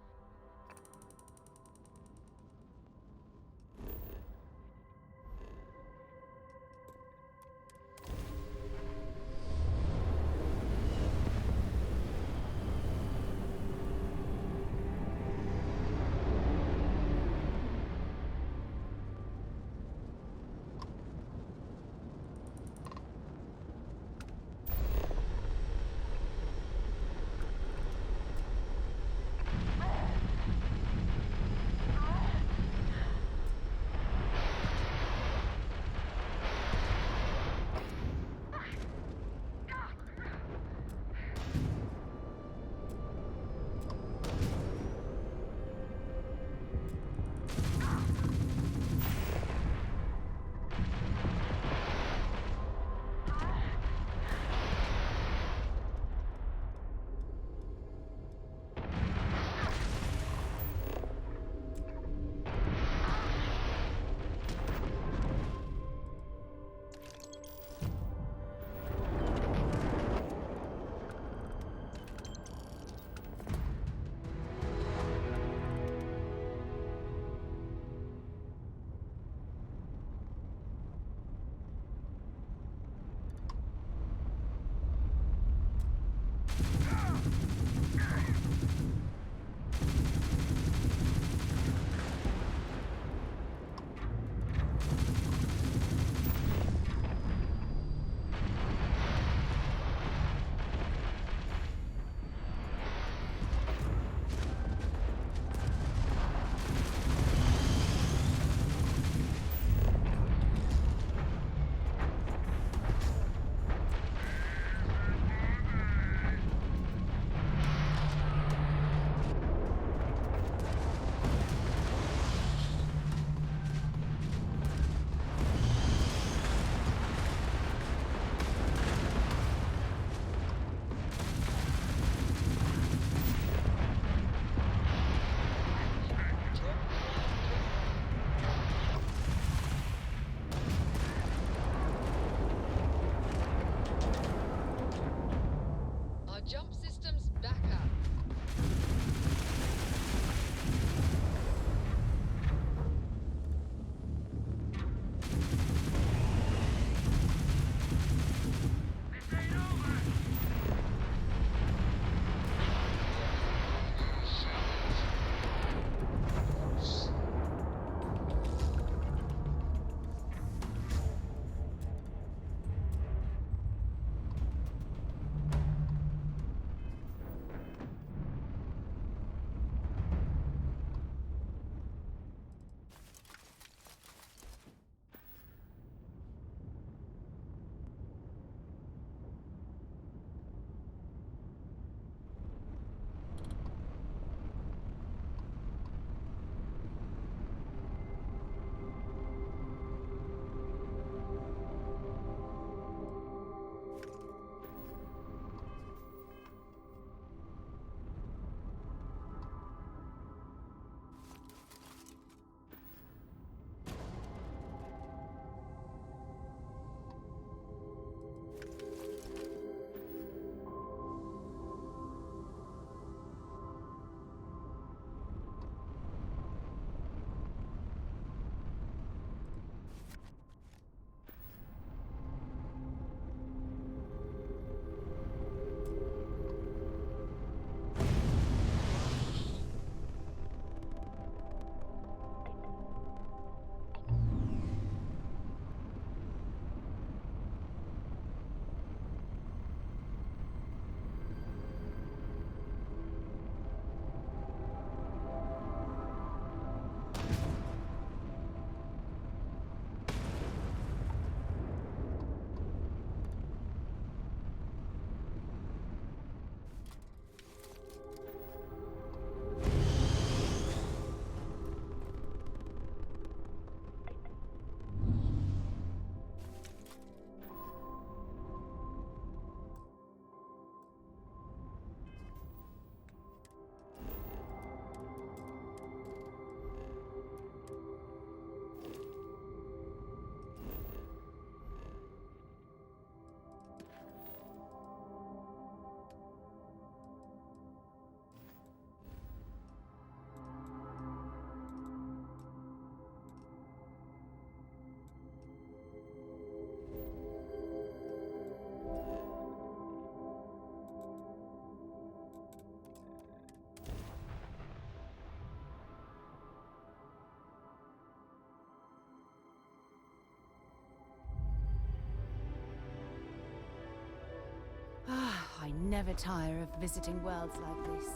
never tire of visiting worlds like this.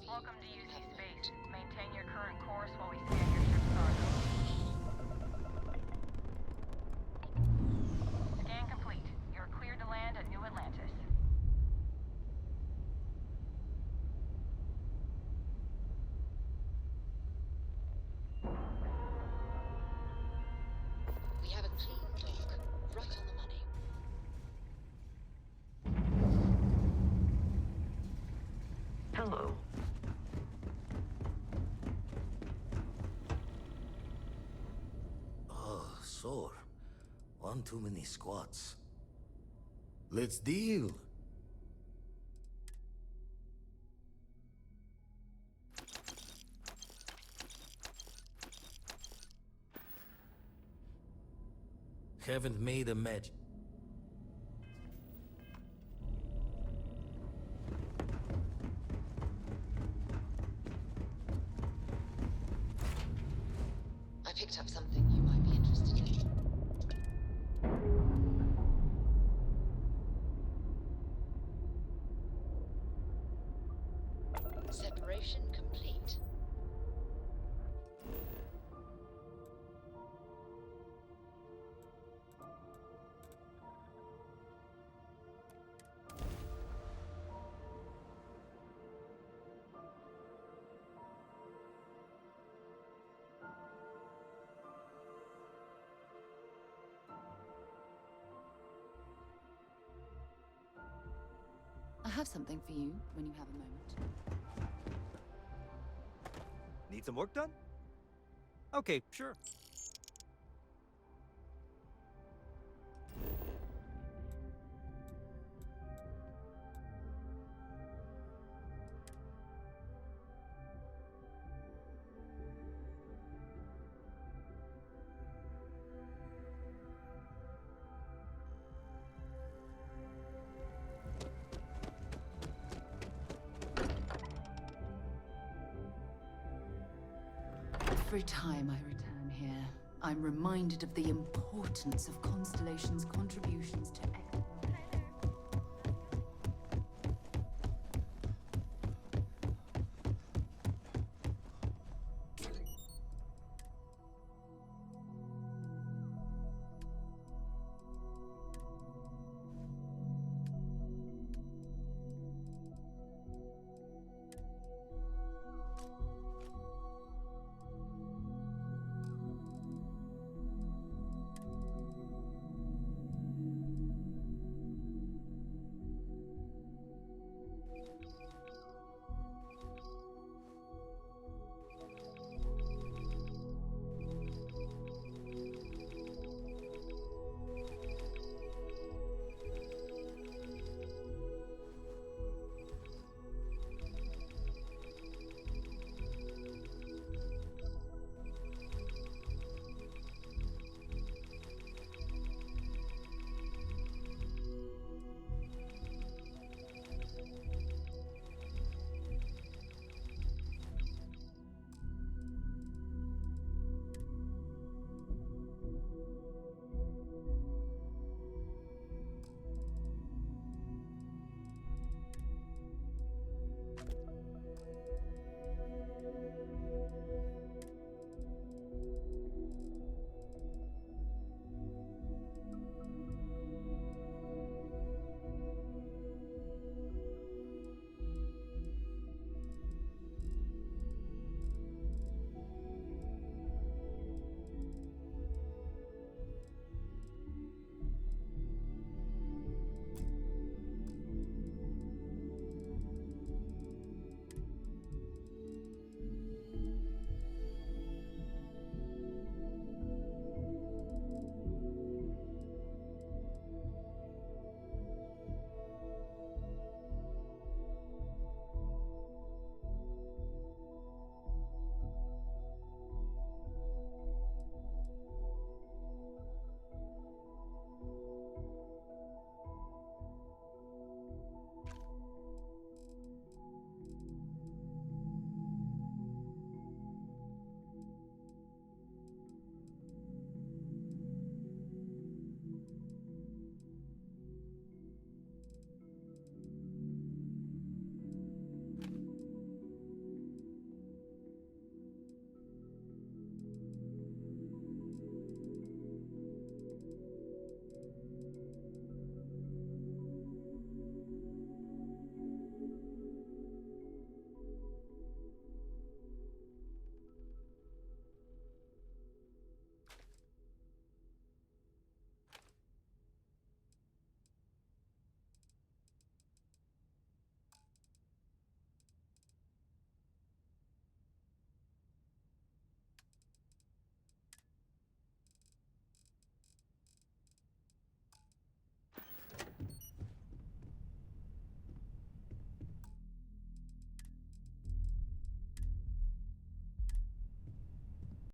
Welcome to UC Space. Maintain your current course while we scan your ship's cargo. Scan complete. You're cleared to land at New Atlantis. We have a clean dock, right on the money. Hello. Sore. One too many squats. Let's deal. Haven't made a match. I picked up something you might be interested in. Separation complete. I have something for you when you have a moment. Need some work done? Okay, sure. Every time I return here, I'm reminded of the importance of Constellation's contributions to